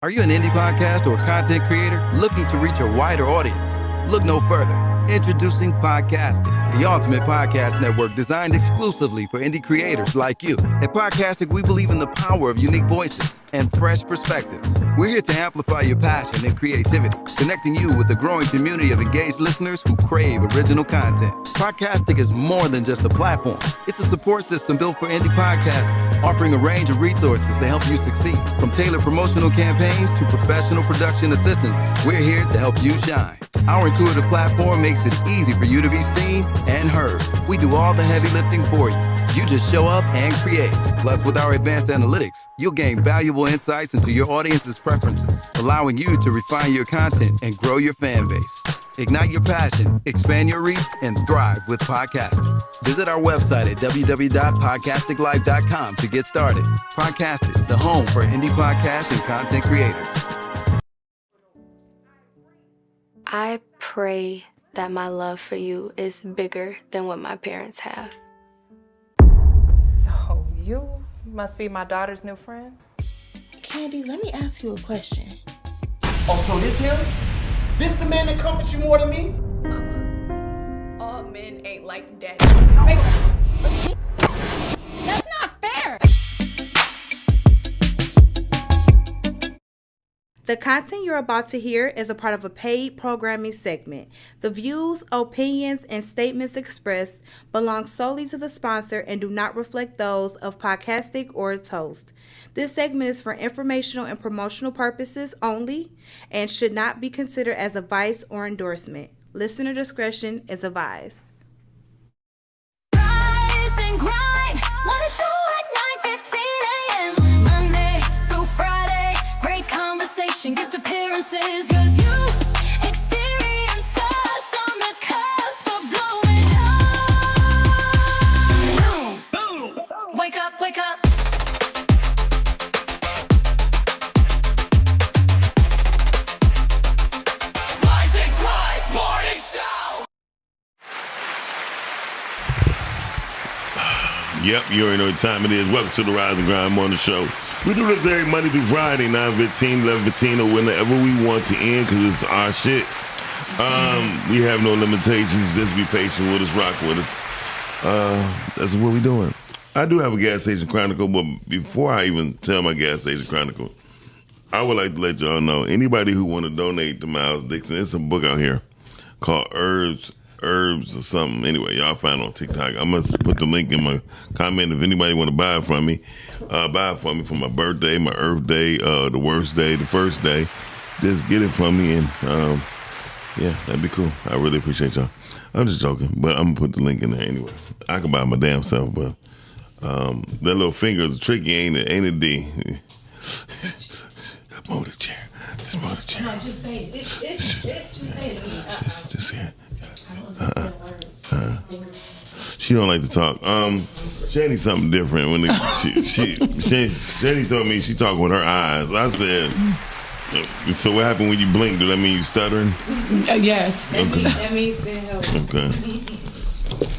Are you an indie podcast or content creator looking to reach a wider audience? Look no further. Introducing Podcastic, the ultimate podcast network designed exclusively for indie creators like you. At Podcastic, we believe in the power of unique voices and fresh perspectives. We're here to amplify your passion and creativity, connecting you with the growing community of engaged listeners who crave original content. Podcastic is more than just a platform. It's a support system built for indie podcasters, offering a range of resources to help you succeed. From tailored promotional campaigns to professional production assistance, we're here to help you shine. Our intuitive platform makes it easy for you to be seen and heard. We do all the heavy lifting for you. You just show up and create. Plus, with our advanced analytics, you'll gain valuable insights into your audience's preferences, allowing you to refine your content and grow your fan base. Ignite your passion, expand your reach, and thrive with podcasting. Visit our website at www.podcasticlife.com to get started. Podcastic, the home for indie podcasts and content creators. I pray that my love for you is bigger than what my parents have. So you must be my daughter's new friend? Candy, let me ask you a question. Oh, so this him? This the man that comforts you more than me? Mama, all men ain't like daddy. That's not fair! The content you're about to hear is a part of a paid programming segment. The views, opinions, and statements expressed belong solely to the sponsor and do not reflect those of Podcastic or its host. This segment is for informational and promotional purposes only and should not be considered as advice or endorsement. Listener discretion is advised. Rise and grind, wanna show at 9:15 a.m. Monday through Friday, great conversation, guest appearances, cause you experience us on the cusp of blowing up. Boom. Wake up, wake up. Rise and grind, morning show. Yep, you already know what time it is. Welcome to the Rise and Grind Morning Show. We do this every Monday through Friday, 9:15, 11:15, or whenever we want to end, because it's our shit. We have no limitations. Just be patient with us, rock with us. That's what we're doing. I do have a gas station chronicle, but before I even tell my gas station chronicle, I would like to let y'all know, anybody who want to donate to Miles Dixon, there's a book out here called Herbs or something. Anyway, y'all find it on TikTok. I must put the link in my comment if anybody want to buy it from me. Buy it for me for my birthday, my Earth Day, the worst day, the first day. Just get it from me, and yeah, that'd be cool. I really appreciate y'all. I'm just joking, but I'm gonna put the link in there anyway. I can buy it my damn self, but that little finger is tricky, ain't it? Ain't it, D? Move the chair. Just move the chair. No, just say it. Just say it to me. Just say it. She don't like to talk. Shady something different when Shady told me she talk with her eyes. I said, so what happened when you blink? Does that mean you stuttering? Yes. Okay. That means help. Okay.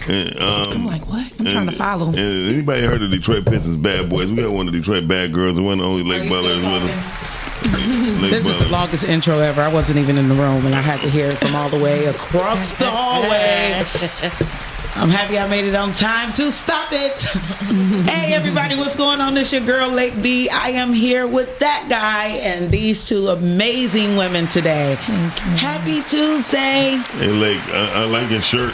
And, I'm like, what? I'm trying to follow. And anybody heard of Detroit Pistons Bad Boys? We got one of the Detroit Bad Girls and one of the only Lake Butlers with them. This is the longest intro ever. I wasn't even in the room, and I had to hear it from all the way across the hallway. I'm happy I made it on time to stop it. Hey, everybody, what's going on? This your girl, Lake B. I am here with that guy and these two amazing women today. Happy Tuesday. Hey, Lake, I like your shirt.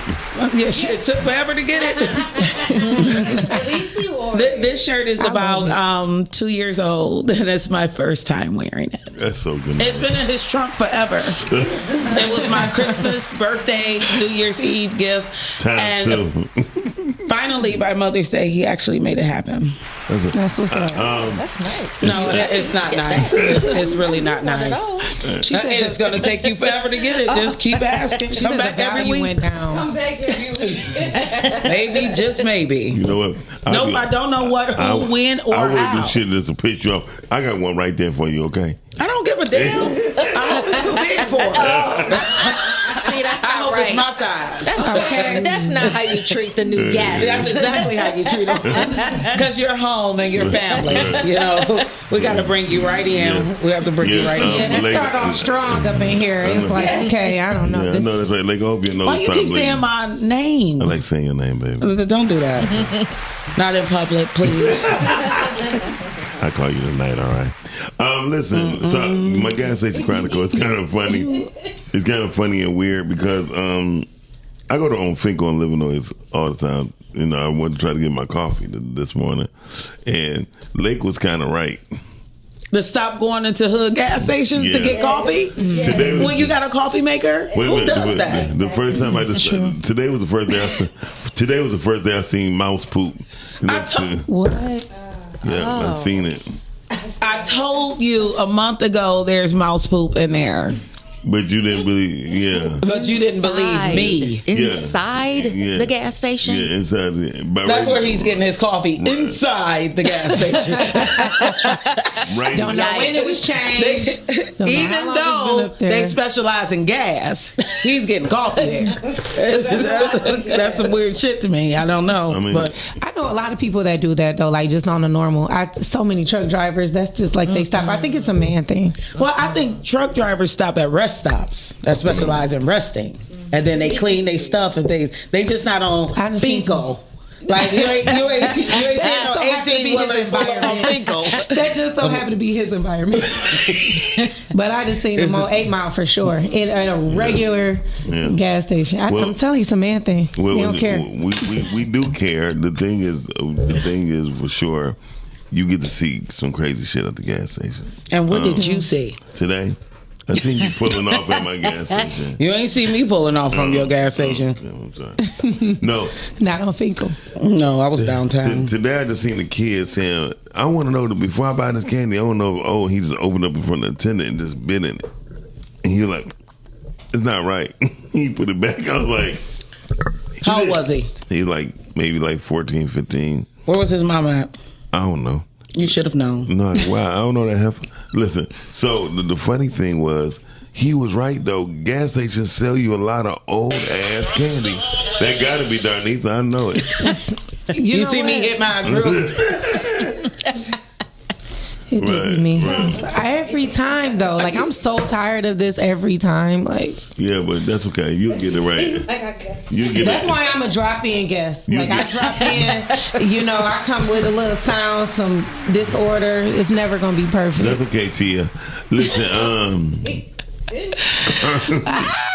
Yeah, it took forever to get it. At least she wore it. This shirt is about 2 years old, and it's my first time wearing it. That's so good. It's been in his trunk forever. It was my Christmas, birthday, New Year's Eve gift. Time too. Finally, by Mother's Day, he actually made it happen. That's what's up. That's nice. No, it's not nice. It's really not nice. It's going to take you forever to get it. Just keep asking. Come back every week. Went down. Come back every week. Maybe, just maybe. You know what? I don't know what, who, when, or I how. this shit just to piss you off. I got one right there for you, okay? I don't give a damn. I hope it's too big for it. that's I not hope right. it's my size. That's okay. That's not how you treat the new guests. That's exactly how you treat them. Because you're home and your family. You know, we got to bring you right in. Yeah. We have to bring you right in. Yeah, that start off strong up in here. It's like, okay, I don't know. Yeah, I know that's right. Like, I hope you know. Why you keep saying my name? I like saying your name, baby. Don't do that. Not in public, please. I call you tonight, all right. Listen, so my gas station chronicle is kind of funny. It's kind of funny and weird because I go to Finkel in Livernois all the time. You know, I went to try to get my coffee this morning, and Lake was kind of right. To stop going into hood gas stations to get coffee? Today When you got a coffee maker? Who does that? The first time today was the first day I seen mouse poop. What? Yeah, I seen it. I told you a month ago there's mouse poop in there. But you didn't believe, But you didn't believe me. Inside the gas station? Yeah, inside. That's where he's getting his coffee, inside the gas station. Right. Don't know when it was changed. Even though they specialize in gas, he's getting coffee there. That's some weird shit to me. I don't know. But I know a lot of people that do that, though, like just on the normal. So many truck drivers, that's just like they stop. I think it's a man thing. Well, I think truck drivers stop at rest stops that specialize in resting, and then they clean their stuff and things. They just not on Finkel. Like you ain't seeing no 18-wheeler on Finkel. That just so happened to be his environment. But I just seen him on 8 Mile for sure in a regular gas station. I'm telling you, it's a man thing. Well, they don't care. We do care. The thing is for sure, you get to see some crazy shit at the gas station. And what did you see today? I seen you pulling off at my gas station. You ain't see me pulling off from your gas station. I'm sorry. No. Not on Finkel. No, I was downtown. Today I just seen the kid saying, I want to know that before I buy this candy, I want to know, he just opened up in front of the attendant and just bit in it. And he was like, it's not right. He put it back. I was like. How old was he? He maybe 14, 15. Where was his mama at? I don't know. You should have known. No, wow, I don't know that heifer. Listen, so the funny thing was, he was right though. Gas stations sell you a lot of old ass candy. That gotta be Darnitha, I know it. You see me hit my group. It did me. Every time though, like I'm so tired of this every time. Like yeah, but that's okay. You'll get it right. That's why I'm a drop-in guest. Like I drop in, I come with a little sound, some disorder. It's never gonna be perfect. That's okay, Tia. Listen,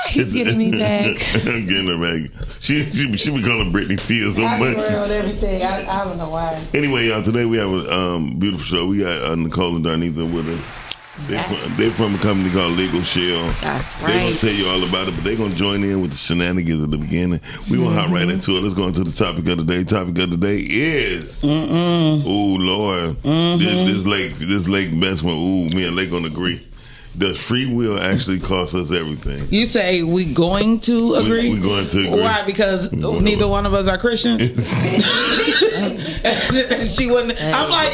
he's getting me back. I'm getting her back. She be calling Brittany Tia so much. I swear on everything. I don't know why. Anyway, y'all, today we have a beautiful show. We got Nicole and Darnitha with us. They're from a company called Legal Shield. That's right. They're going to tell you all about it, but they're going to join in with the shenanigans at the beginning. We're going to hop right into it. Let's go into the topic of the day. Topic of the day is, oh Lord, this Lake best one. Ooh, me and Lake gonna agree. Does free will actually cost us everything? You say we going to agree? We're going to agree. Why? Because neither one of us are Christians? She wouldn't. I'm like,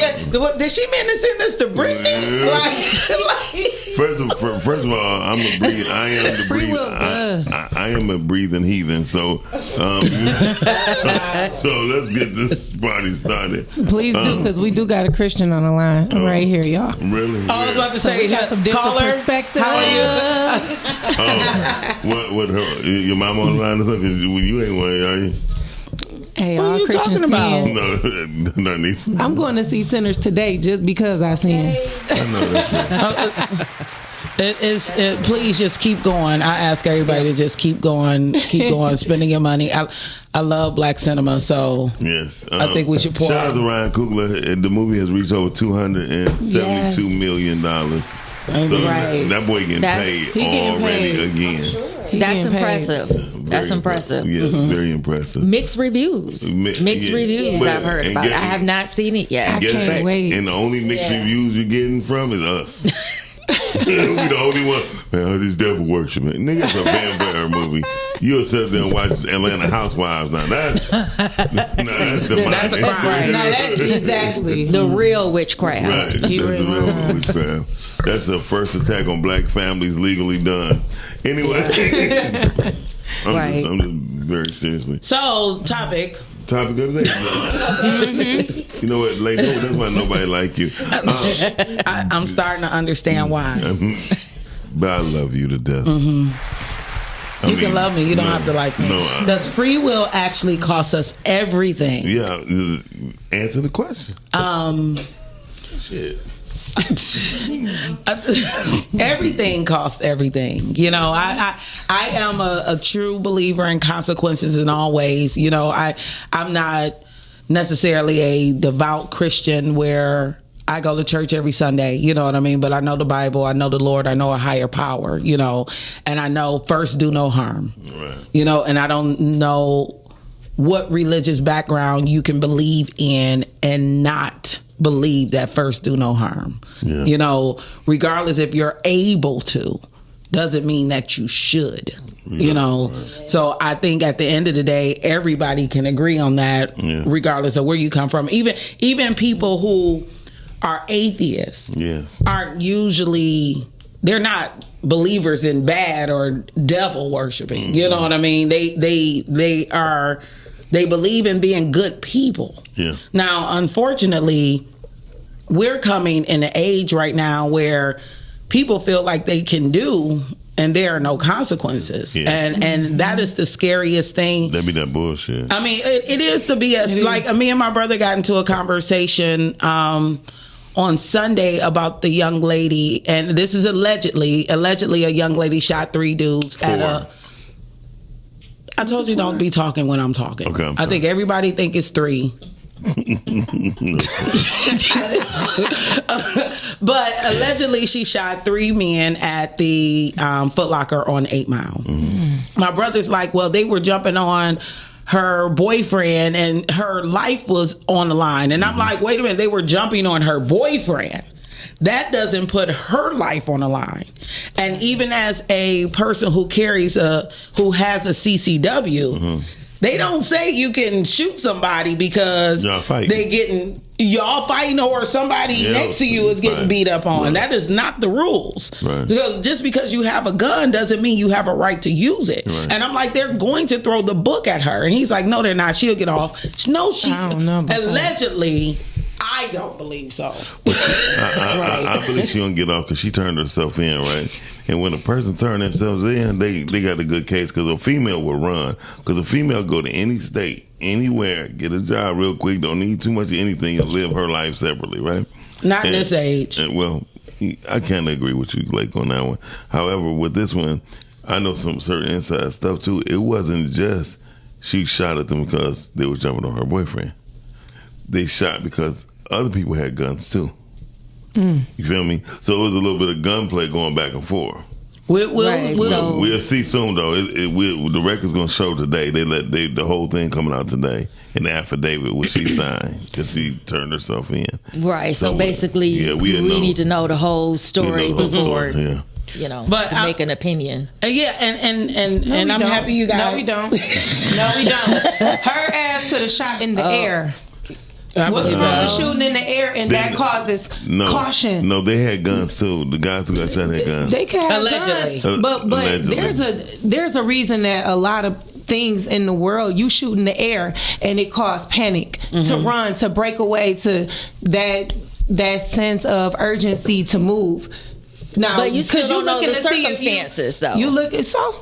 did she mean to send this to Brittany? First of all, I am a breathing heathen. So let's get this party started. Please do, because we do got a Christian on the line right here, y'all. Really? I was about to say, got some different perspective. How are you? What your mama on the line or something? You ain't one, are you? Hey, what all are you Christians talking about? sin. No, neither. I'm going to see sinners today just because I sin. I know that. Please just keep going. I ask everybody to just keep going, spending your money. I love black cinema, so yes, I think we should pour. Shout out to Ryan Coogler. The movie has reached over $272 million. So that boy getting paid already again. That's impressive. That's impressive. Yeah, very impressive. Mixed reviews. Mixed reviews I've heard about. I have not seen it yet. I can't wait. And the only mixed reviews you're getting from is us. We the only one. Man, this devil worship. Nigga, it's a vampire movie. You'll sit there and watch Atlanta Housewives now. That's demonic. That's a crime. No, that's exactly the real witchcraft. Right. That's the real witchcraft. That's the first attack on black families legally done. Anyway. I'm just very seriously. So, topic of the day. You know what, lady? That's why nobody like you. I'm starting to understand why. But I love you to death. You can love me. You don't have to like me. No, Does free will actually cost us everything? Yeah. Answer the question. Shit. Everything costs everything. You know, I am a true believer in consequences in all ways. You know, I'm not necessarily a devout Christian where I go to church every Sunday, you know what I mean? But I know the Bible, I know the Lord, I know a higher power, you know, and I know first do no harm, right. You know, and I don't know what religious background you can believe in and not believe that first do no harm. Yeah. You know, regardless if you're able to, doesn't mean that you should. You know, right. So I think at the end of the day, everybody can agree on that, regardless of where you come from. Even people who are atheists aren't usually, they're not believers in bad or devil worshiping. You know what I mean? They believe in being good people. Yeah. Now, unfortunately, we're coming in an age right now where people feel like they can do and there are no consequences. Yeah. And that is the scariest thing. That be that bullshit. I mean, it is the BS. Like, me and my brother got into a conversation on Sunday about the young lady, and this is allegedly a young lady shot 3 dudes at a... I told you don't be talking when I'm talking. Okay, I think everybody think it's 3. But allegedly she shot 3 men at the Foot Locker on 8 Mile. My brother's like, well, they were jumping on her boyfriend and her life was on the line. And I'm like, wait a minute, they were jumping on her boyfriend. That doesn't put her life on the line. And even as a person who has a CCW, they don't say you can shoot somebody because y'all fighting or somebody next to you is getting beat up on. Right. That is not the rules. Right. Because just because you have a gun doesn't mean you have a right to use it. Right. And I'm like, they're going to throw the book at her. And he's like, no, they're not. She'll get off. No, she I don't know about allegedly. That. I don't believe so. I believe she gonna get off because she turned herself in, right? And when a person turns themselves in, they got a good case because a female will run. Because a female go to any state, anywhere, get a job real quick, don't need too much of anything, and live her life separately, right? Not in this age. Well, I can't agree with you, Blake, on that one. However, with this one, I know some certain inside stuff too. It wasn't just she shot at them because they were jumping on her boyfriend. They shot because other people had guns too. You feel me? So it was a little bit of gunplay going back and forth. We'll see soon though. The record's gonna show today. The whole thing coming out today in the affidavit which she signed because she turned herself in. Right. So basically, we need to know the whole story before. You know, but to make an opinion. Yeah, and I'm happy you guys. No, we don't. No, we don't. Her ass could have shot in the air. Shooting in the air, and that causes caution. No, they had guns too. The guys who got shot had guns. They can have allegedly, guns. But allegedly. there's a reason that a lot of things in the world you shoot in the air and it caused panic to run, to break away, to that sense of urgency to move. Now, but you still don't know the circumstances, though. You look at so.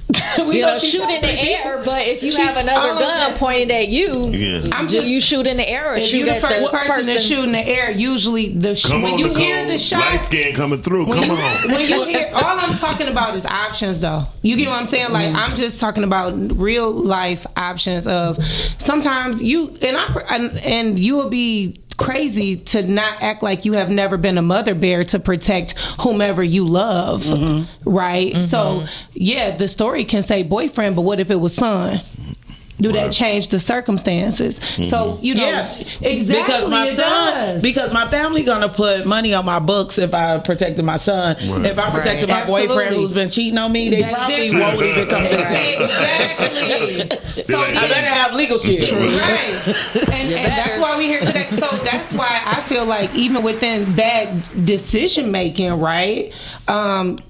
Shoot in the air, but if you have another gun pointed at you, you shoot in the air or shoot at the first person to shoot in the air. Usually, when you hear the shot, light scan coming through. Come on. When you hear, all I'm talking about is options, though. You get what I'm saying? Like I'm just talking about real life options of sometimes you and you will be crazy to not act like you have never been a mother bear to protect whomever you love, right? So the story can say boyfriend, but what if it was son? do that change the circumstances? So exactly, because my family gonna put money on my books if I protected my son. If I protected my boyfriend who's been cheating on me, they probably won't even come visit. Exactly. So I better have legal shit. Right. And that's why we're here today. So that's why I feel like even within bad decision making, right?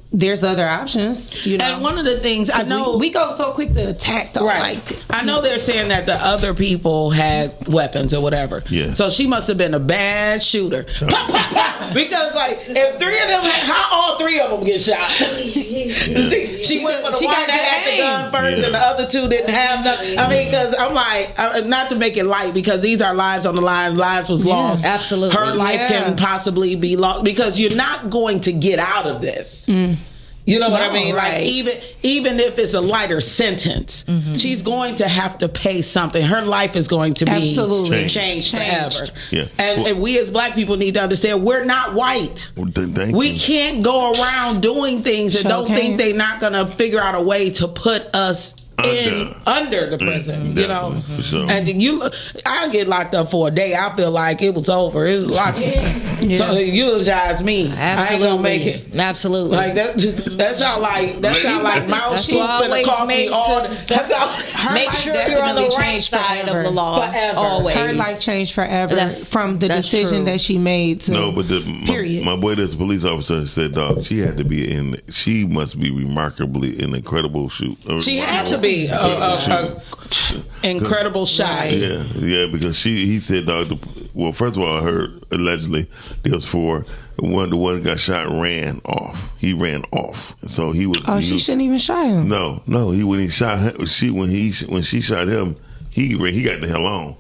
There's other options, you know. And one of the things I know, we go so quick to attack, though. Right. I know they're saying that the other people had weapons or whatever. Yeah. So she must have been a bad shooter. Pop, pop, pop. Because like, if three of them, how all three of them get shot? She went for the one that had the gun first, and the other two didn't have nothing. I mean, because I'm like, not to make it light, because these are lives on the line. Lives was lost. Absolutely. Her life can possibly be lost because you're not going to get out of this. You know what I mean? Right. Like even if it's a lighter sentence, she's going to have to pay something. Her life is going to be changed forever. Yeah. And we as black people need to understand we're not white. We can't go around doing things and don't think they're not going to figure out a way to put us under the prison, you know. For sure. And I get locked up for a day. I feel like it was over. It was locked. So eulogize me. Absolutely. I ain't gonna make it. Absolutely. Like that sound like mouse soup and a coffee. Make sure you're on the right side of the law. Forever. Always. Her life changed forever from the decision that she made. My boy that's a police officer said, dog, she had to be she must be remarkably an incredible shoot. She had to be a incredible shot. Yeah, because he said, dog, well, first of all, I heard allegedly there was the one got shot ran off. He ran off. So he was. Oh, she shouldn't even shot him. No. When he shot him, when she shot him, he got the hell on.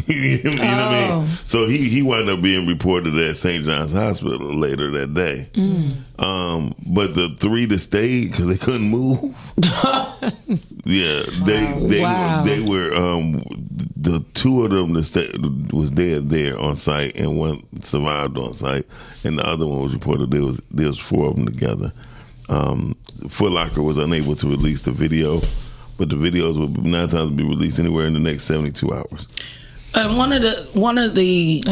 You know what I mean? So he wound up being reported at St. John's Hospital later that day. But the three that stayed because they couldn't move. They were the two of them that was dead there on site, and one survived on site, and the other one was reported there was four of them together. Foot Locker was unable to release the video, but the videos will 9 times be released anywhere in the next 72 hours. And one of the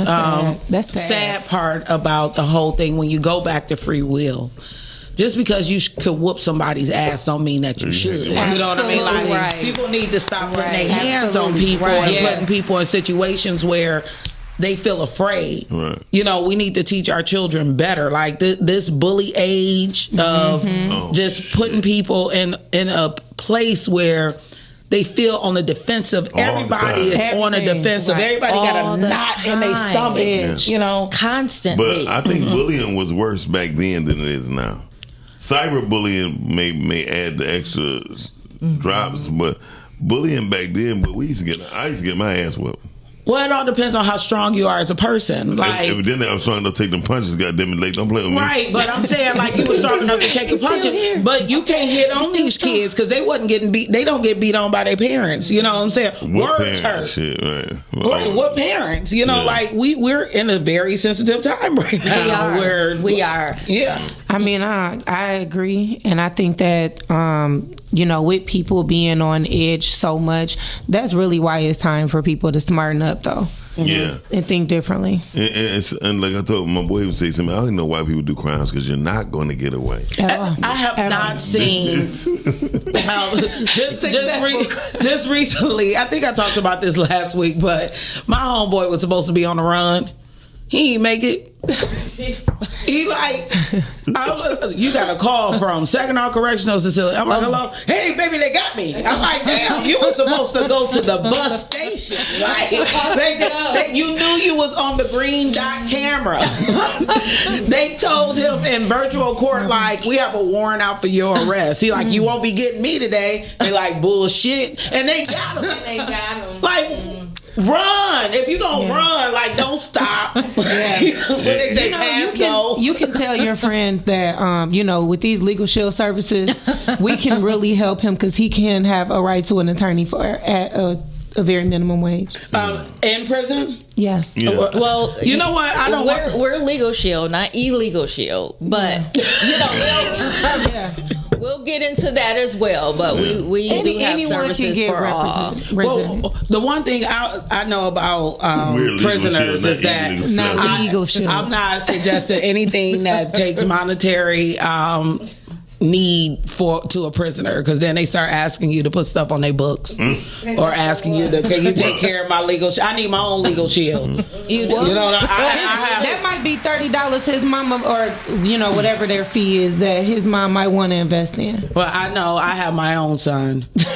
sad part about the whole thing, when you go back to free will, just because you could whoop somebody's ass don't mean that you should. You know what I mean? Like, people need to stop putting their hands on people and putting people in situations where they feel afraid. Right. You know, we need to teach our children better. Like this bully age of just putting people in a place where they feel on the defensive. Everybody is on the defensive. Everybody got a knot in their stomach, you know, constantly. But I think bullying was worse back then than it is now. Cyberbullying may add the extra drops, but bullying back then, I used to get my ass whipped. Well, it all depends on how strong you are as a person. Like, evidently, I was strong enough to take them punches. Goddamn it, don't play with me. Right, but I'm saying like you were strong enough to take the punches, but you can't hit on these kids because they wasn't getting beat. They don't get beat on by their parents. You know what I'm saying? Words hurt. Shit, right. What parents? You know, like we're in a very sensitive time right now. We are. Yeah. I mean, I agree, and I think that you know, with people being on edge so much, that's really why it's time for people to smarten up, though. Yeah. And think differently. And like I told my boy, would say something, I don't know why people do crimes, because you're not going to get away. I have not seen just recently, I think I talked about this last week, but my homeboy was supposed to be on the run. He ain't make it. He like, you got a call from Saginaw Correctional Facility. I'm like, hello? Hey, baby, they got me. I'm like, damn, you were supposed to go to the bus station. Like, you knew you was on the green dot camera. They told him in virtual court, like, we have a warrant out for your arrest. He like, you won't be getting me today. They like, bullshit. And they got him. Like, run. If you gonna run, like, don't stop. When they say pass go. You can tell your friend that you know, with these Legal Shield services, we can really help him because he can have a right to an attorney at a very minimum wage. In prison? Yes. Yeah. Well, you know what? I don't. We're Legal Shield, not Illegal Shield, but you know. We'll get into that as well, but we do have services for all. Well, the one thing I know about prisoners is that I'm not suggesting anything that takes monetary need to a prisoner, because then they start asking you to put stuff on their books or asking you to, can you take care of my legal I need my own legal shield. You know that might be $30 his mama, or whatever their fee is that his mom might want to invest in. Well, I know I have my own son. And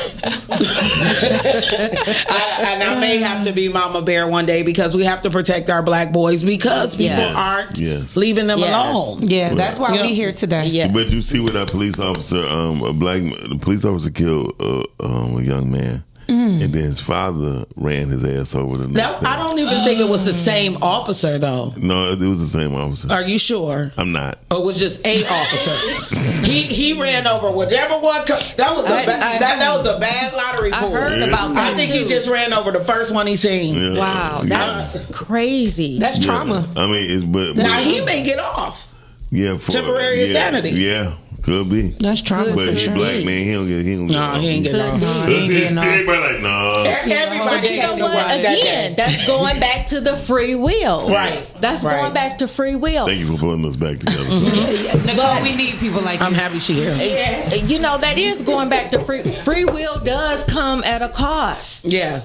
I may have to be mama bear one day, because we have to protect our black boys, because people aren't leaving them alone. Yeah, that's why we're here today. Yes. But you see what a police officer, the police officer killed a young man. And then his father ran his ass over the next I don't even think it was the same officer, though. No, it was the same officer. Are you sure? I'm not. Or it was just a officer? he ran over whichever one. That was a bad lottery pool. I heard about that. I think he just ran over the first one he seen. Yeah. Wow, that's crazy. That's trauma. I mean, but he may get off. Yeah, temporary insanity. Yeah. Could be. That's trauma. But he's black man. He ain't getting off. Everybody like, no. Everybody again, that's going back to the free will. Right. That's going back to free will. Thank you for putting us back together. Nicole, we need people like you. I'm happy she here. That is going back to free will does come at a cost. Yeah.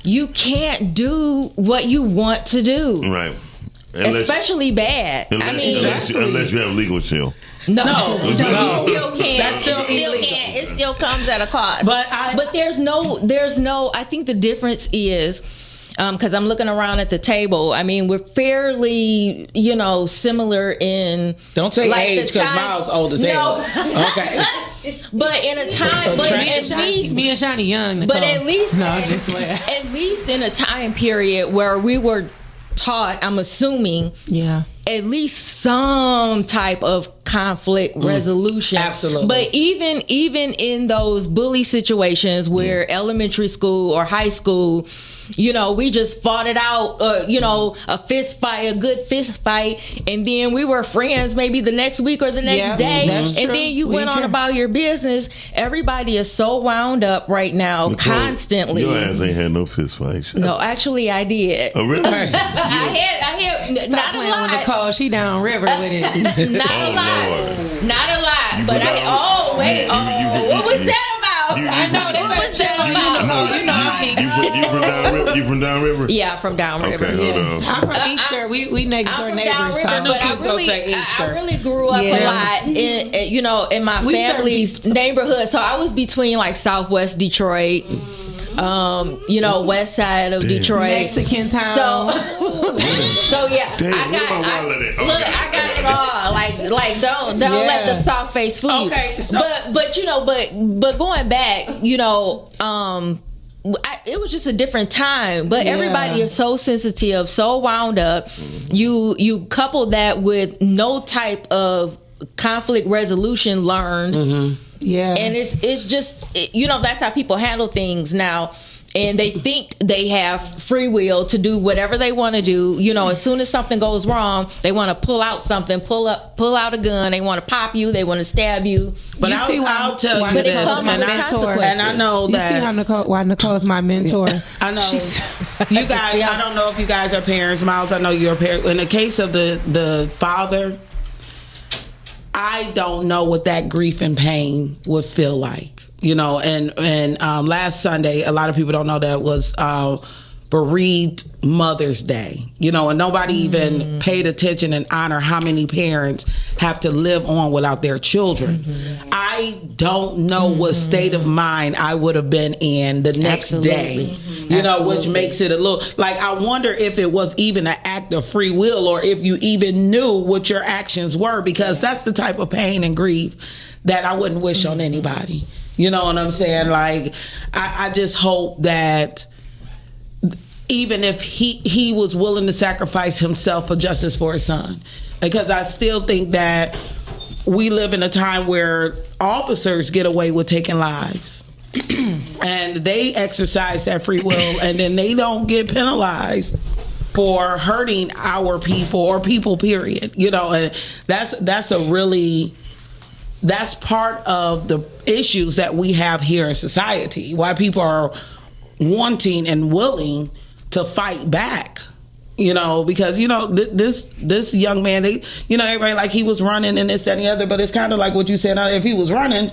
You can't do what you want to do. Right. Especially bad. Unless you have legal shield. No, you still can't. That's still illegal. It still comes at a cost. But there's no. I think the difference is, because I'm looking around at the table. I mean, we're fairly, similar in. Don't say age, because Miles old as hell. Okay. But in a time, me and Shani young. Nicole. But at least, no, just swear. At least in a time period where we were taught, I'm assuming, at least some type of conflict resolution. Absolutely. But even in those bully situations where elementary school or high school, we just fought it out, a good fist fight, and then we were friends maybe the next week or the next day, and then you went on about your business. Everybody is so wound up right now, Nicole, constantly. Your ass ain't had no fist fight. No, actually I did. Oh, really? I had Stop not playing a lot. With Nicole, she down river with it. Not a lot, but what was that about? I know they was that about. You from downriver? Yeah, from downriver. Okay, hold on. I'm from Easter. We next door neighbors. I really grew up a lot in my family's neighborhood. So I was between like Southwest Detroit, west side of Detroit, Mexican town. So yeah, I got it all. Like don't let the soft face fool you. Okay, so. But going back, it was just a different time. But everybody is so sensitive, so wound up. You couple that with no type of conflict resolution learned. Mm-hmm. Yeah, and it's just that's how people handle things now. And they think they have free will to do whatever they want to do. As soon as something goes wrong, they want to pull out something, pull out a gun. They want to pop you. They want to stab you. But I'll tell you this, and I know that. You see why Nicole's my mentor. I know. You guys, I don't know if you guys are parents. Miles, I know you're a parent. In the case of the father, I don't know what that grief and pain would feel like. And last Sunday, a lot of people don't know that was bereaved Mother's Day. And nobody even paid attention and honor how many parents have to live on without their children. Mm-hmm. I don't know what state of mind I would have been in the next day. Which makes it a little like, I wonder if it was even an act of free will, or if you even knew what your actions were, because that's the type of pain and grief that I wouldn't wish on anybody. You know what I'm saying? Like, I just hope that even if he was willing to sacrifice himself for justice for his son, because I still think that we live in a time where officers get away with taking lives. And they exercise that free will, and then they don't get penalized for hurting our people or people, period. And that's a really that's part of the issues that we have here in society. Why people are wanting and willing to fight back. You know, because this young man, everybody like he was running and this, that, and the other. But it's kind of like what you said. If he was running,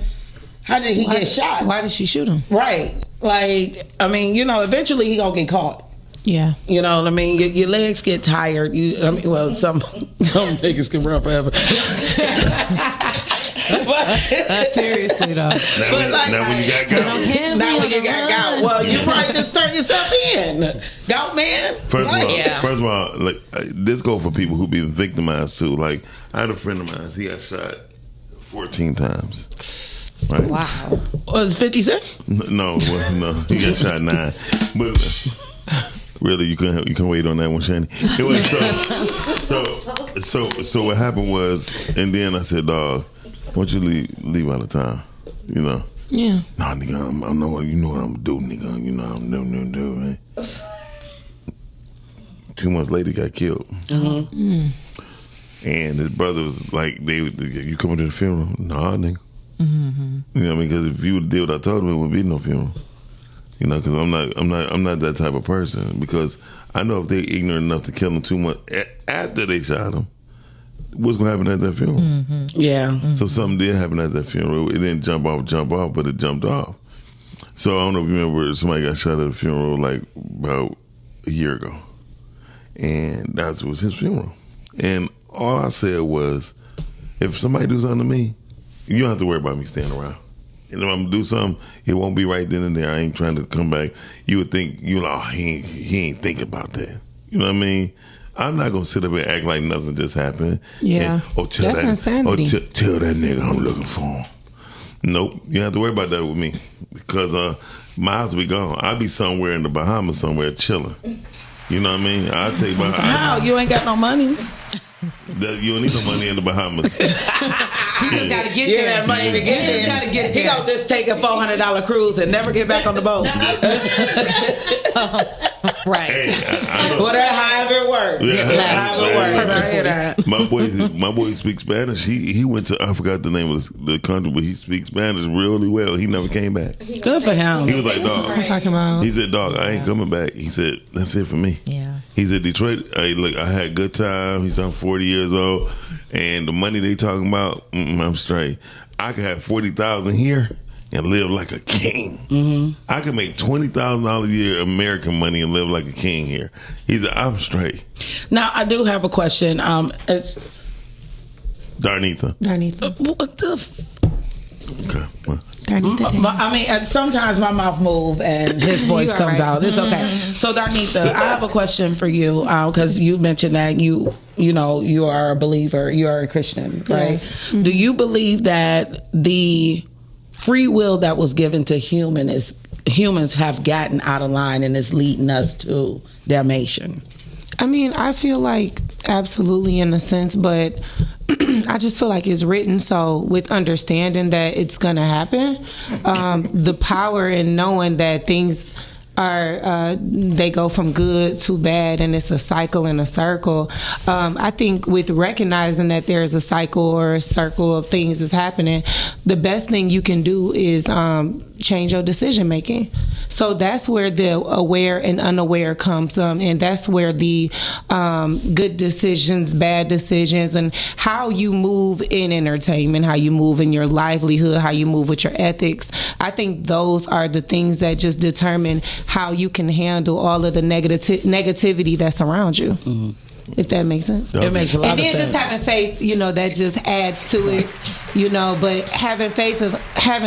how did he get shot? Why did she shoot him? Right. Like, I mean, eventually he gonna get caught. Yeah. You know what I mean? Your legs get tired. Some niggas can run forever. But seriously though. Now when you got gout. Well, you probably just turn yourself in. Gout man. First of all, like this go for people who been victimized too. Like I had a friend of mine. He got shot 14 times. Right? Wow. Was 50 Cent? No. He got shot 9. But really, you can wait on that one, Shani. Anyway, so what happened was, and then I said, dog, why don't you leave out of town? Yeah. Nah, nigga, I know you know what I'm gonna do, nigga. You know what I'm do, man. 2 months later, he got killed. Mm-hmm. And his brother was like, you coming to the funeral? Nah, nigga. Mm-hmm. You know what I mean? Because if you would did what I told him, it wouldn't be no funeral. You know, because I'm not that type of person. Because I know if they're ignorant enough to kill him 2 months after they shot him, what's gonna happen at that funeral? Mm-hmm. Yeah. Mm-hmm. So something did happen at that funeral. It didn't jump off, but it jumped off. So I don't know if you remember, somebody got shot at a funeral like about a year ago, and that was his funeral. And all I said was, if somebody do something to me, you don't have to worry about me staying around. And if I'm gonna do something, it won't be right then and there. I ain't trying to come back. You would think, he ain't thinking about that. You know what I mean? I'm not gonna sit up and act like nothing just happened. Yeah, that's insanity. Tell that nigga I'm looking for him. Nope, you don't have to worry about that with me, because my house will be gone. I'll be somewhere in the Bahamas, somewhere chilling. You know what I mean? I'll take my. How? You ain't got no money. You don't need no money in the Bahamas. He just gotta get there. That money to get there. Gotta get He there. gonna just take a $400 cruise and never get back on the boat. Right. Hey, I know. Well, that however it works. Yeah, However it works. I hear that. My boy speaks Spanish. He went to, I forgot the name of the country, but he speaks Spanish really well. He never came back. Good for him. He was like, dog. I'm talking about. He said, dog, I ain't coming back. He said, that's it for me. Yeah. He said, Detroit, hey, look, I had a good time. He's on 40 years old. And the money they talking about, I'm straight. I could have $40,000 here and live like a king. Mm-hmm. I could make $20,000 a year American money and live like a king here. He said, I'm straight. Now, I do have a question. It's Darnitha. what the Okay. Well. I mean, sometimes my mouth move and his voice comes out. It's okay. So, Darnitha, I have a question for you, because you mentioned that you are a believer, you are a Christian, right? Yes. Mm-hmm. Do you believe that the free will that was given to humans have gotten out of line and is leading us to damnation? I mean, I feel like absolutely in a sense, but I just feel like it's written so with understanding that it's gonna happen. The power in knowing that things are they go from good to bad and it's a cycle and a circle. I think with recognizing that there's a cycle or a circle of things that's happening, the best thing you can do is change your decision making. So that's where the aware and unaware comes and that's where the good decisions, bad decisions, and how you move in entertainment, how you move in your livelihood, how you move with your ethics. I think those are the things that just determine how you can handle all of the negativity that's around you. Mm-hmm. If that makes sense. It makes a lot of sense. And then just having faith, that just adds to it, but having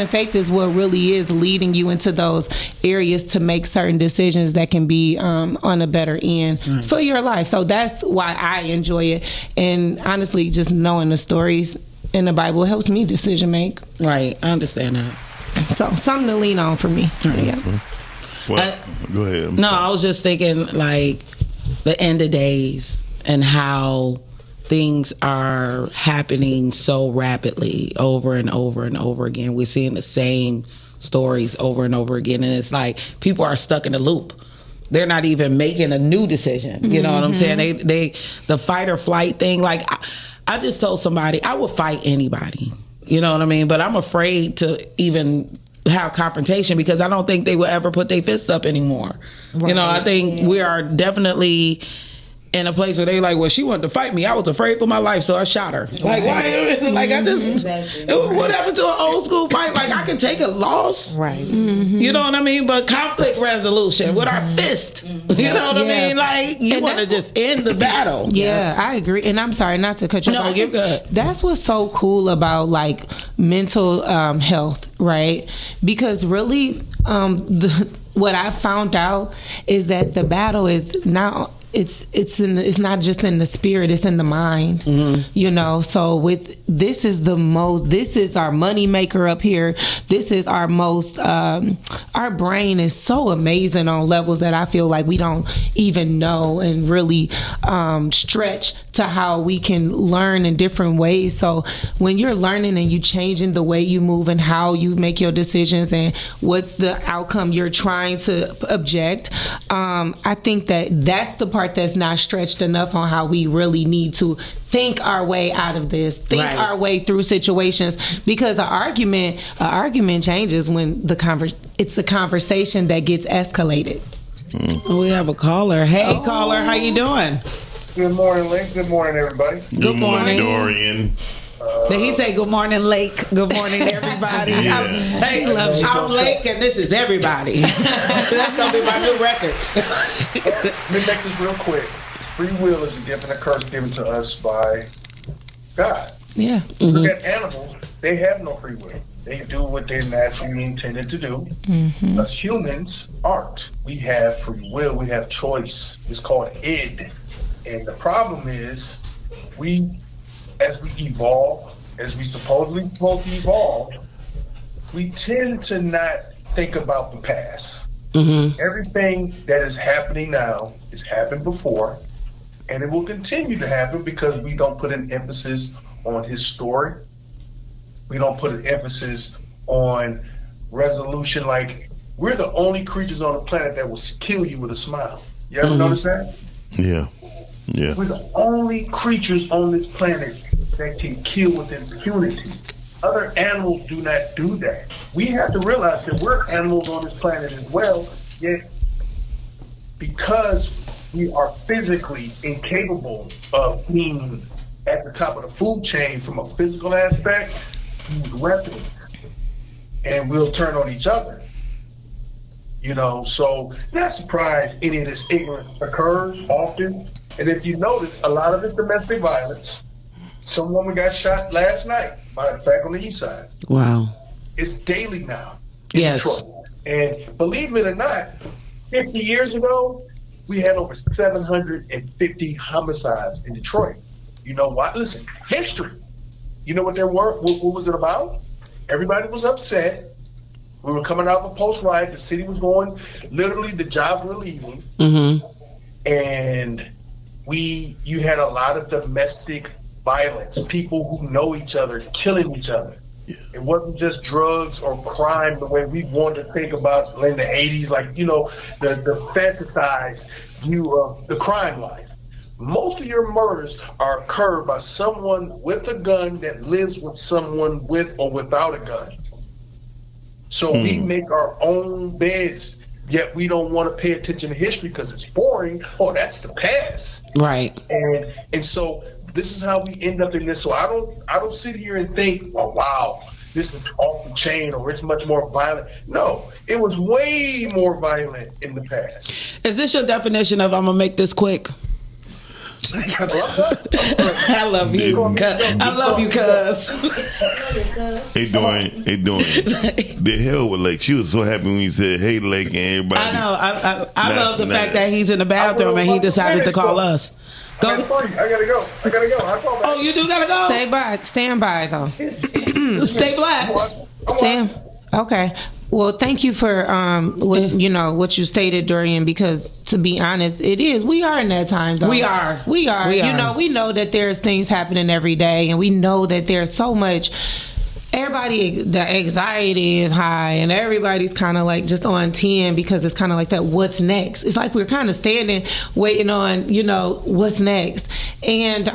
faith is what really is leading you into those areas to make certain decisions that can be on a better end for your life. So that's why I enjoy it. And honestly, just knowing the stories in the Bible helps me decision make. Right. I understand that. So something to lean on for me. Right. Yeah. Well, go ahead. No, I was just thinking like the end of days and how things are happening so rapidly over and over and over again. We're seeing the same stories over and over again. And it's like people are stuck in a loop. They're not even making a new decision. You know what I'm saying? They the fight or flight thing. Like I just told somebody I would fight anybody. You know what I mean? But I'm afraid to even have confrontation because I don't think they will ever put their fists up anymore. Right. You know, I think we are definitely in a place where they like, well, she wanted to fight me. I was afraid for my life, so I shot her. Like, why? Like, I just, what happened to an old school fight? Like, I can take a loss. Right. You know what I mean? But conflict resolution with our fist. You know what I mean? Like, you want to just end the battle. Yeah, I agree. And I'm sorry not to cut you off. No, you're good. That's what's so cool about like mental health, right? Because really, what I found out is that the battle is not. It's not just in the spirit, it's in the mind. You know, so this is our money maker up here. This is our most our brain is so amazing on levels that I feel like we don't even know and really stretch to how we can learn in different ways. So when you're learning and you changing the way you move and how you make your decisions and what's the outcome you're trying to object, I think that's the part that's not stretched enough on how we really need to think our way out of this, our way through situations, because an argument changes when it's the conversation that gets escalated. We have a caller. Hey, caller, how you doing? Good morning, Link. Good morning, everybody. Good morning, Dorian. Did he say good morning, Lake? Good morning, everybody. I'm Lake, and this is everybody. That's going to be my new record. Let me make this real quick. Free will is a gift and a curse given to us by God. Yeah. Look at animals. They have no free will. They do what they're naturally intended to do. Us humans aren't. We have free will. We have choice. It's called id. And the problem is, as we evolve, as we supposedly supposed to evolve, we tend to not think about the past. Everything that is happening now has happened before, and it will continue to happen because we don't put an emphasis on his story. We don't put an emphasis on resolution. Like, we're the only creatures on the planet that will kill you with a smile. You ever notice that? Yeah. We're the only creatures on this planet that can kill with impunity. Other animals do not do that. We have to realize that we're animals on this planet as well, yet because we are physically incapable of being at the top of the food chain from a physical aspect, use weapons, and we'll turn on each other. You know, so not surprised any of this ignorance occurs often. And if you notice, a lot of it's domestic violence. Some woman got shot last night, matter of fact, on the east side. Wow. It's daily now in Detroit. And believe it or not, 50 years ago, we had over 750 homicides in Detroit. You know what? Listen, history. You know what there were? What was it about? Everybody was upset. We were coming out of a post-riot. The city was going, literally the jobs were leaving. And you had a lot of domestic violence, people who know each other killing each other. It wasn't just drugs or crime the way we wanted to think about in the 80s, like, you know, the fantasized view of the crime life. Most of your murders are occurred by someone with a gun that lives with someone with or without a gun. So we make our own beds, yet we don't want to pay attention to history because it's boring. Oh, that's the past. Right. And so this is how we end up in this. So I don't sit here and think, oh wow, this is off the chain or it's much more violent. No, it was way more violent in the past. Is this your definition of I'm gonna make this quick? I love you. I love you, cuz. Hey, Dorian. The hell with Lake. She was so happy when you said, hey, Lake, and everybody. I know. I love the fact that he's in the bathroom and he decided to call us. Go. I gotta go. I'll call back. Oh, you do gotta go? Stand by, though. Stay black. Okay. Well, thank you for what you stated, Dorian, because to be honest, we are in that time, though. We are. You know, we know that there's things happening every day, and we know that there's so much. The anxiety is high, and everybody's kind of like just on 10 because it's kind of like that. What's next? It's like we're kind of standing, waiting on, what's next. And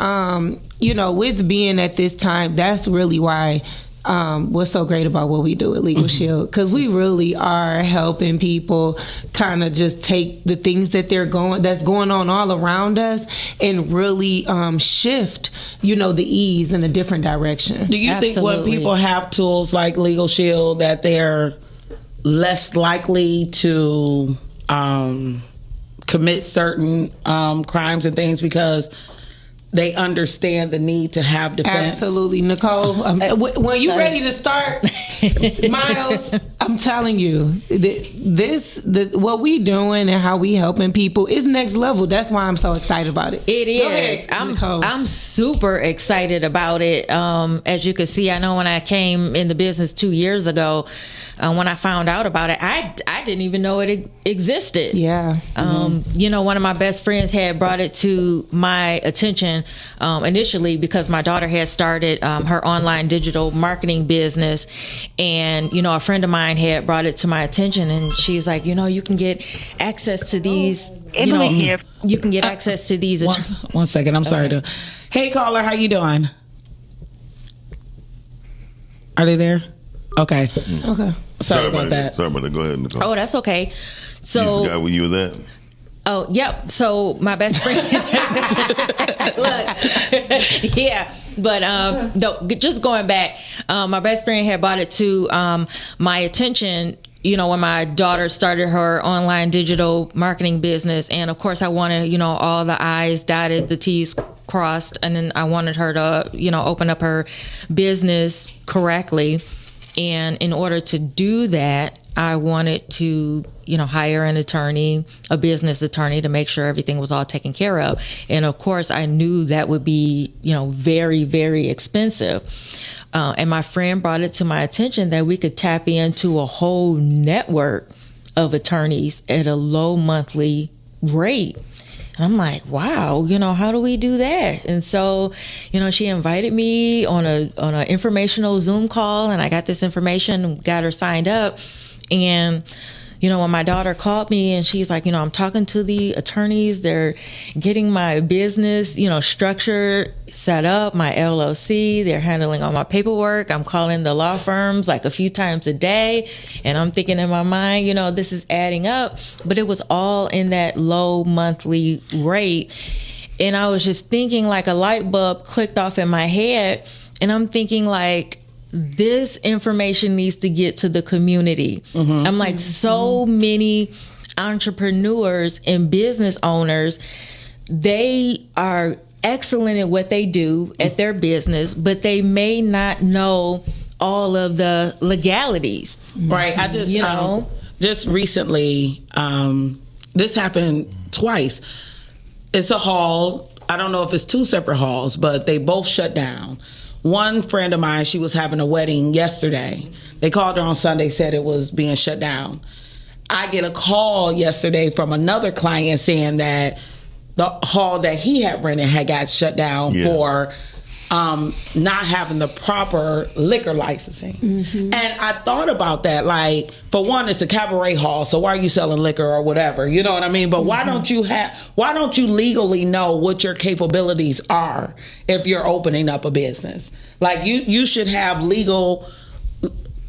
with being at this time, that's really why what's so great about what we do at Legal Shield, because we really are helping people kind of just take the things that's going on all around us and really shift, the ease in a different direction. Do you think when people have tools like Legal Shield that they're less likely to commit certain crimes and things because they understand the need to have defense? Absolutely, Nicole. When you ready to start, Miles, I'm telling you, what we doing and how we helping people is next level. That's why I'm so excited about it. It is. I'm super excited about it. As you can see, I know when I came in the business 2 years ago, when I found out about it, I didn't even know it existed. Yeah. One of my best friends had brought it to my attention initially because my daughter had started her online digital marketing business, and a friend of mine had brought it to my attention, and she's like, you can get access to these. You can get access to these. One second, I'm sorry to. Hey, caller, how you doing? Are they there? Okay. Sorry about that. Sorry about that. Go ahead, Nicole. Oh, that's okay. So you forgot where you was at? Oh, yep. So my best friend. Look, yeah. But just going back, my best friend had brought it to my attention, when my daughter started her online digital marketing business. And of course, I wanted, all the I's dotted, the T's crossed. And then I wanted her to, open up her business correctly. And in order to do that, I wanted to, hire an attorney, a business attorney, to make sure everything was all taken care of. And of course, I knew that would be, very, very expensive. And my friend brought it to my attention that we could tap into a whole network of attorneys at a low monthly rate. And I'm like, wow, how do we do that? And so, she invited me on a informational Zoom call, and I got this information and got her signed up. And, when my daughter called me and she's like, I'm talking to the attorneys, they're getting my business, structure set up, my LLC, they're handling all my paperwork. I'm calling the law firms like a few times a day. And I'm thinking in my mind, this is adding up, but it was all in that low monthly rate. And I was just thinking, like, a light bulb clicked off in my head, and I'm thinking, like, this information needs to get to the community. I'm like, so many entrepreneurs and business owners, they are excellent at what they do at their business, but they may not know all of the legalities. Right. I just, just recently, this happened twice. It's a hall. I don't know if it's two separate halls, but they both shut down. One friend of mine, she was having a wedding yesterday. They called her on Sunday, said it was being shut down. I get a call yesterday from another client saying that the hall that he had rented had got shut down for not having the proper liquor licensing. And I thought about that. Like, for one, it's a cabaret hall, so why are you selling liquor or whatever? You know what I mean? But why don't you legally know what your capabilities are if you're opening up a business? Like, you should have legal,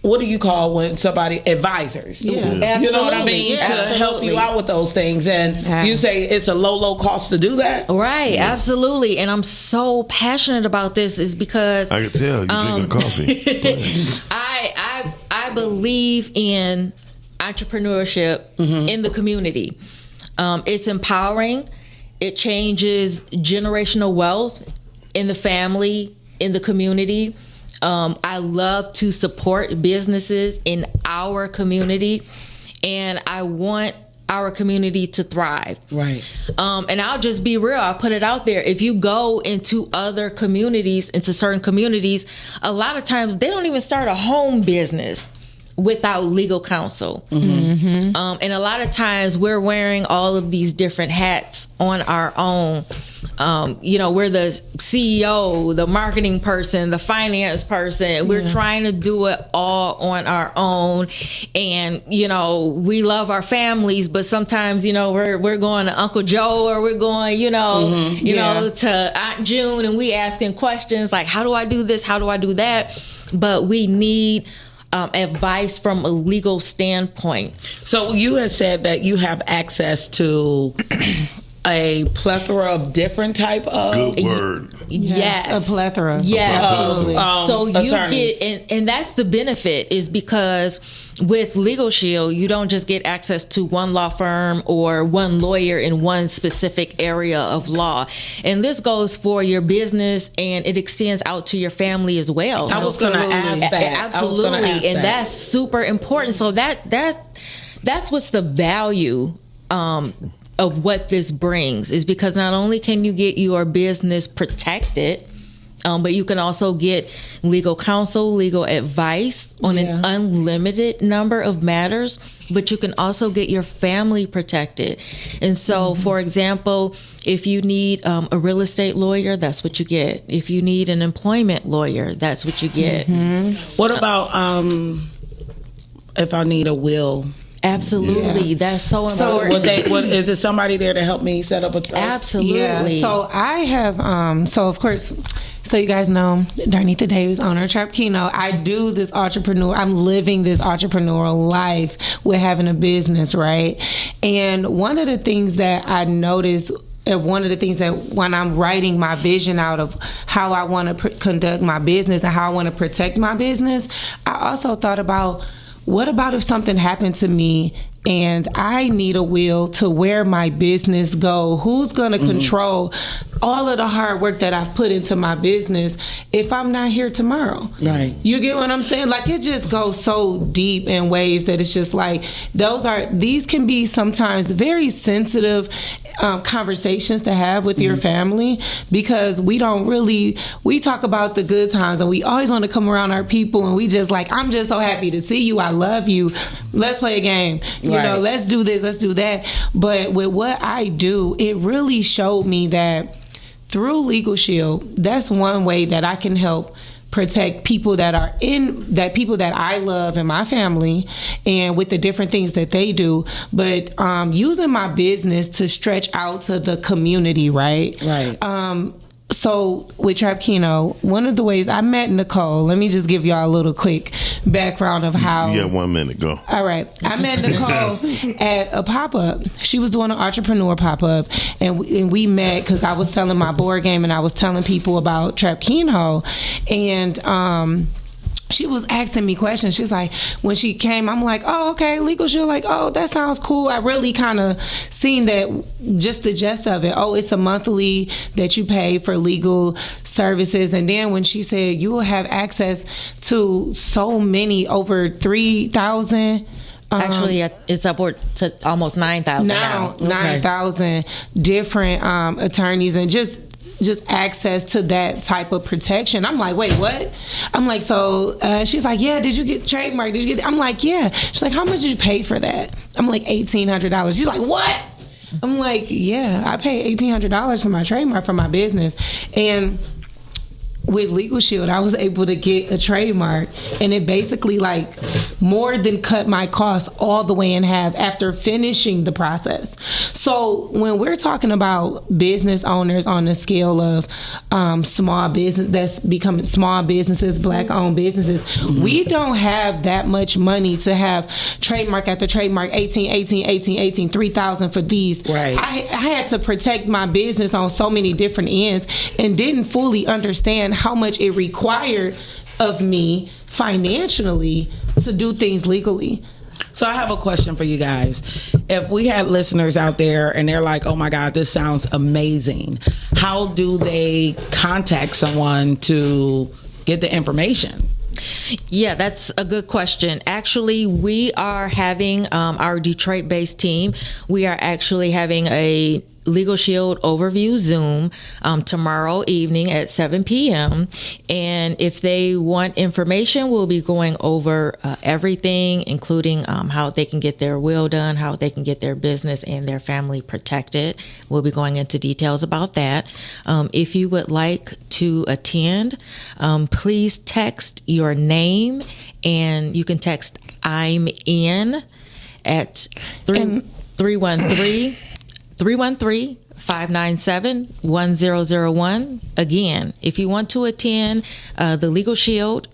what do you call when somebody, advisors? Yeah. You know what I mean? To help you out with those things. And you say it's a low cost to do that? Right, absolutely. And I'm so passionate about this is because I can tell you're drinking coffee. I believe in entrepreneurship in the community. It's empowering. It changes generational wealth in the family, in the community. I love to support businesses in our community, and I want our community to thrive. Right. And I'll just be real. I'll put it out there. If you go into other communities, into certain communities, a lot of times they don't even start a home business without legal counsel. And a lot of times we're wearing all of these different hats on our own. We're the CEO, the marketing person, the finance person. We're trying to do it all on our own. And, we love our families, but sometimes, we're going to Uncle Joe, or we're going, to Aunt June, and we asking questions like, how do I do this? How do I do that? but we need advice from a legal standpoint. So you had said that you have access to a plethora of different type of good word. Yes, a plethora. Yes, absolutely. So you attorneys. get, and that's the benefit, is because with Legal Shield, you don't just get access to one law firm or one lawyer in one specific area of law. And this goes for your business, and it extends out to your family as well. I was going to ask that. Absolutely, and that's super important. So that's what's the value of what this brings, is because not only can you get your business protected, but you can also get legal counsel, legal advice on an unlimited number of matters, but you can also get your family protected. And so, for example, if you need a real estate lawyer, that's what you get. If you need an employment lawyer, that's what you get. What about if I need a will? Absolutely. That's so important. Is it somebody there to help me set up a trust? Absolutely. Yeah. So I have, so of course, so you guys know, Darnita Davis, owner of Trap Keno. I do this I'm living this entrepreneurial life with having a business, right? And one of the things that I noticed, one of the things that when I'm writing my vision out of how I want to conduct my business and how I want to protect my business, I also thought about, what about if something happened to me and I need a will to where my business go? Who's going to control all of the hard work that I've put into my business if I'm not here tomorrow? Right. You get what I'm saying? Like, it just goes so deep in ways that it's just like, these can be sometimes very sensitive conversations to have with your family, because we talk about the good times and we always want to come around our people, and we just like, I'm just so happy to see you. I love you. Let's play a game. You know, let's do this, let's do that. But with what I do, it really showed me that through Legal Shield, that's one way that I can help protect people that I love in my family, and with the different things that they do, but using my business to stretch out to the community, right? So with Trap Keno, one of the ways I met Nicole, let me just give y'all a little quick background of how. You got 1 minute, go. All right. I met Nicole at a pop-up. She was doing an entrepreneur pop-up, and we met because I was selling my board game and I was telling people about Trap Keno, and she was asking me questions. She's like, when she came, I'm like, oh, okay, Legal Shield. Like, oh, that sounds cool. I really kind of seen that, just the gist of it. Oh, it's a monthly that you pay for legal services. And then when she said you will have access to so many, over 3,000. Actually, it's upward to almost 9,000 now. 9,000 different attorneys, and just access to that type of protection. I'm like, wait, what? I'm like, so she's like, yeah, did you get trademark? Did you get? I'm like, yeah. She's like, how much did you pay for that? I'm like, $1,800. She's like, what? I'm like, yeah, I paid $1,800 for my trademark for my business. And with Legal Shield, I was able to get a trademark, and it basically like more than cut my costs all the way in half after finishing the process. So when we're talking about business owners on the scale of small business that's becoming small businesses, black-owned businesses, we don't have that much money to have trademark after trademark, 18, 3,000 for these. Right. I had to protect my business on so many different ends, and didn't fully understand how much it required of me financially to do things legally. So I have a question for you guys. If we had listeners out there and they're like, oh my God, this sounds amazing, how do they contact someone to get the information? Yeah, that's a good question. Actually, we are having our Detroit-based team. We are actually having a Legal Shield overview Zoom tomorrow evening at 7 p.m. And if they want information, we'll be going over everything, including how they can get their will done, how they can get their business and their family protected. We'll be going into details about that. If you would like to attend, please text your name, and you can text I'm in at 313-597-1001. Again, if you want to attend the Legal Shield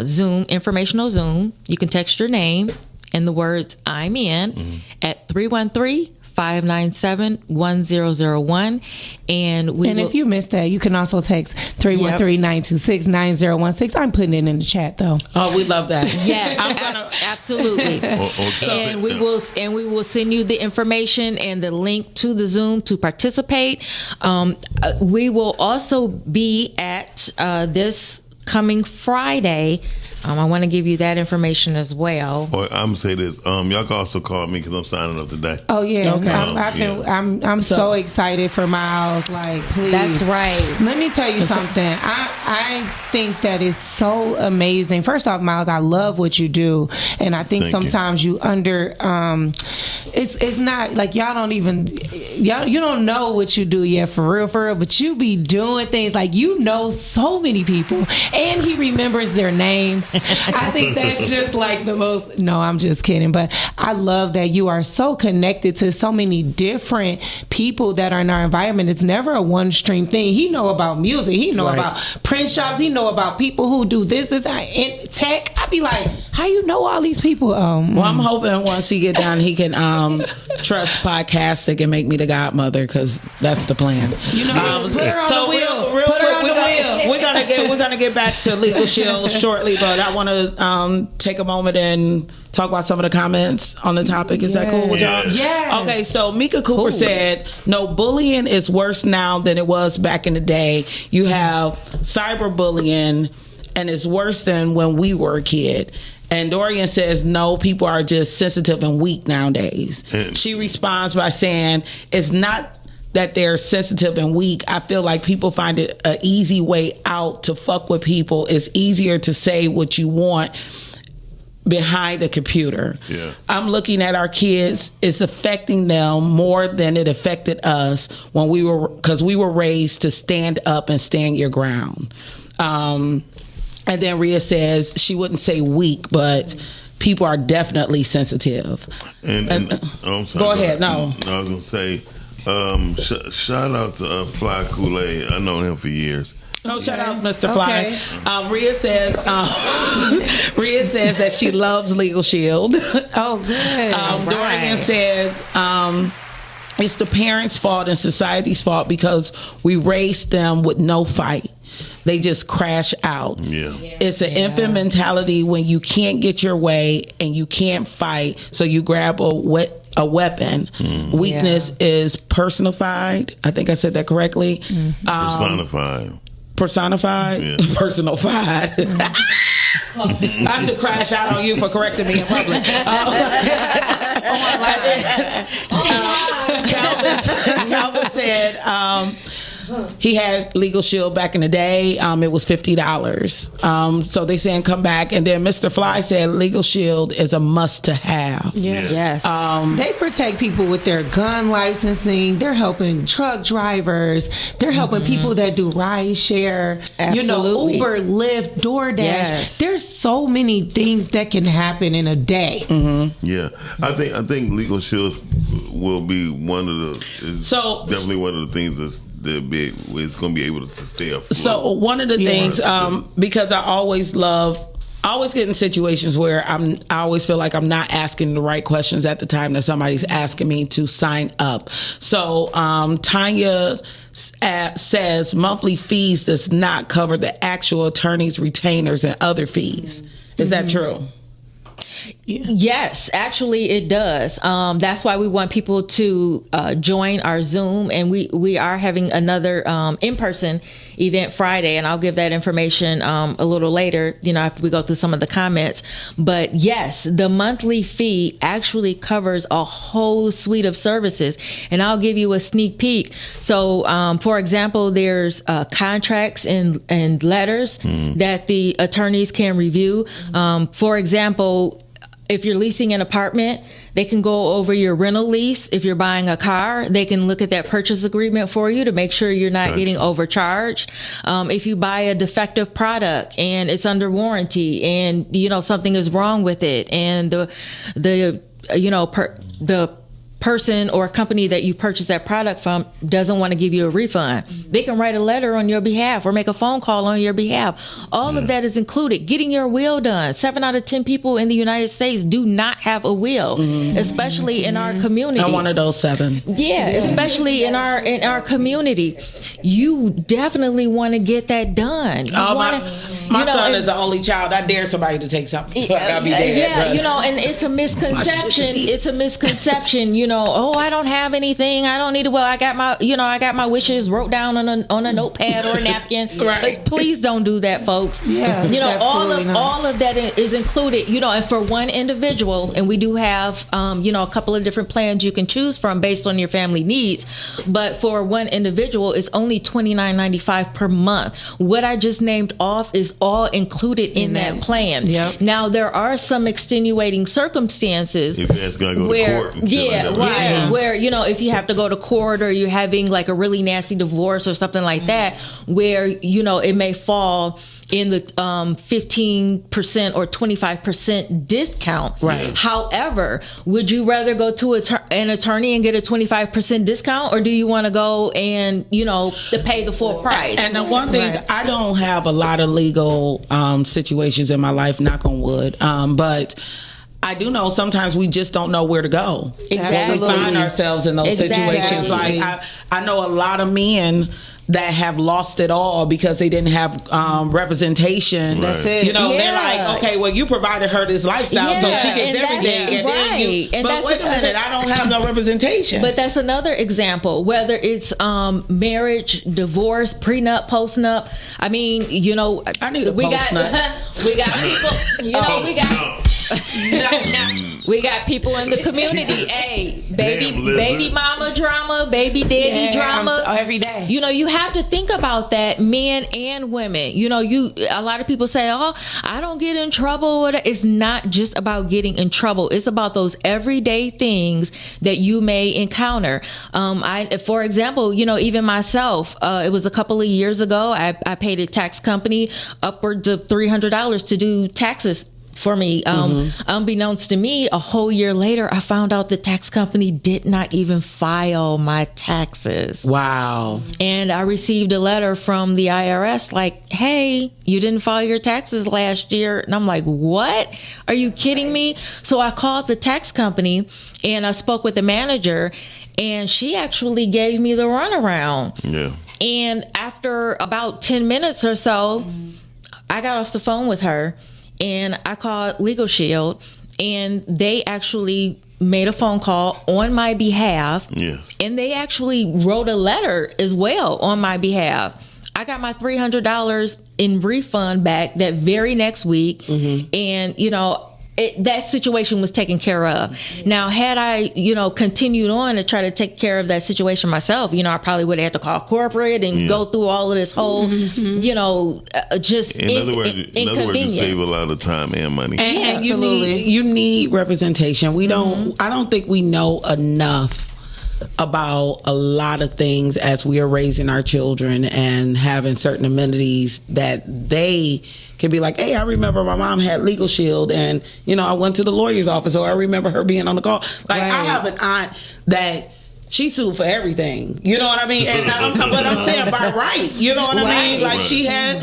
Zoom, informational Zoom. You can text your name and the words "I'm in" at 313-597-1001. And if you missed that, you can also text 313-926-9016. I'm putting it in the chat though. Oh, we love that. Yes, absolutely. And we will send you the information and the link to the Zoom to participate. We will also be at this coming Friday. I want to give you that information as well. Or I'm gonna say this. Y'all can also call me because I'm signing up today. Oh yeah, okay. I'm so excited for Miles. Like, please, that's right. Let me tell you something. I think that is so amazing. First off, Miles, I love what you do, and I think sometimes you it's not like you don't know what you do yet for real, but you be doing things like so many people, and he remembers their names. I think that's just like the most. No, I'm just kidding. But I love that you are so connected to so many different people that are in our environment. It's never a one stream thing. He know about music. He know about print shops. He know about people who do this, and tech. I'd be like, how you know all these people? Well, I'm hoping once he get done, he can trust podcasting and make me the godmother, because that's the plan. Put her on the wheel. We're gonna get back to Legal Shield shortly, but I want to take a moment and talk about some of the comments on the topic. Is that cool with y'all? Yeah. Okay, so Mika Cooper said, no, bullying is worse now than it was back in the day. You have cyberbullying, and it's worse than when we were a kid. And Dorian says, no, people are just sensitive and weak nowadays. She responds by saying, it's not that they're sensitive and weak. I feel like people find it an easy way out to fuck with people. It's easier to say what you want behind a computer. Yeah. I'm looking at our kids. It's affecting them more than it affected us because we were raised to stand up and stand your ground. And then Rhea says she wouldn't say weak, but people are definitely sensitive. I'm sorry, go ahead. No, I was gonna say, shout out to Fly Kool-Aid. I've known him for years. Oh, shout out, Mr. Fly. Rhea says that she loves Legal Shield. Oh, good. Dorian said it's the parents' fault and society's fault because we raised them with no fight. They just crash out. Yeah. It's an infant mentality when you can't get your way and you can't fight, so you grab a weapon. Weakness is personified. I think I said that correctly. Personified? Yeah. Personified. I should crash out on you for correcting me in public. Calvin said he had Legal Shield back in the day. It was $50. So they saying come back. And then Mr. Fly said Legal Shield is a must to have. Yeah. Yes. They protect people with their gun licensing. They're helping truck drivers. They're helping people that do ride share. Absolutely. Uber, Lyft, DoorDash. Yes. There's so many things that can happen in a day. Yeah, I think Legal Shield will be one of the. Definitely one of the things that's. It's going to be able to stay afloat. So one of the things, because I always get in situations where I always feel like I'm not asking the right questions at the time that somebody's asking me to sign up. So Tanya says monthly fees does not cover the actual attorney's retainers and other fees. Is that true? Yes, actually it does. That's why we want people to join our Zoom, and we are having another in-person event Friday, and I'll give that information a little later, after we go through some of the comments. But yes, the monthly fee actually covers a whole suite of services, and I'll give you a sneak peek. So, for example, there's contracts and letters that the attorneys can review. For example, if you're leasing an apartment, they can go over your rental lease. If you're buying a car, they can look at that purchase agreement for you to make sure you're not getting overcharged. If you buy a defective product and it's under warranty and, something is wrong with it and the person or company that you purchased that product from doesn't want to give you a refund, they can write a letter on your behalf or make a phone call on your behalf. All of that is included. Getting your will done. 7 out of 10 people in the United States do not have a will, especially in our community. I'm one of those 7. Yeah, especially in our community. You definitely want to get that done. My son is the only child. I dare somebody to take something. So I gotta be dead. Yeah, you know, and it's a misconception. It's a misconception. You know, oh, I don't have anything. I don't need to. Well, I got my wishes wrote down on a notepad or a napkin. Right. Please don't do that, folks. Yeah, you know, all of that is included. You know, and for one individual, and we do have you know, a couple of different plans you can choose from based on your family needs. But for one individual, it's only $29.95 per month. What I just named off is all included in that plan. Yep. Now there are some extenuating circumstances if that's gonna go where, to court and shit like that. right, where, you know, if you have to go to court or you're having like a really nasty divorce or something like that, where, you know, it may fall in the 15% or 25% discount. Right. However, would you rather go to an attorney and get a 25% discount, or do you want to go and, you know, to pay the full price? And the one thing, I don't have a lot of legal situations in my life, knock on wood, but I do know sometimes we just don't know where to go. Exactly. We find ourselves in those situations. Like I know a lot of men that have lost it all because they didn't have representation. That's it. You know, they're like, okay, well, you provided her this lifestyle, so she gets everything. And then you, but wait a minute, I don't have no representation. But that's another example, whether it's marriage, divorce, prenup, postnup. I mean, you know, I need a postnup. We got people, you know, we got people in the community. Hey, baby mama drama, baby daddy drama every day. You know, you have to think about that, men and women. You know, a lot of people say, oh, I don't get in trouble. It's not just about getting in trouble. It's about those everyday things that you may encounter. For example, you know, even myself, it was a couple of years ago, I paid a tax company upwards of $300 to do taxes for me. Unbeknownst to me, a whole year later, I found out the tax company did not even file my taxes. Wow. And I received a letter from the IRS like, hey, you didn't file your taxes last year. And I'm like, what? Are you kidding me? So I called the tax company and I spoke with the manager, and she actually gave me the runaround. Yeah. And after about 10 minutes or so, I got off the phone with her. And I called Legal Shield, and they actually made a phone call on my behalf. Yes. And they actually wrote a letter as well on my behalf. I got my $300 in refund back that very next week. And, you know, that situation was taken care of. Now, had I, you know, continued on to try to take care of that situation myself, you know, I probably would have had to call corporate and go through all of this whole, you know, just in other words, you save a lot of time and money. And you need representation. We don't. I don't think we know enough about a lot of things as we are raising our children and having certain amenities that they can be like, hey, I remember my mom had Legal Shield, and, you know, I went to the lawyer's office, or I remember her being on the call. Like, I have an aunt that she sued for everything. You know what I mean? And but I'm saying by right. You know what I mean? Like, she had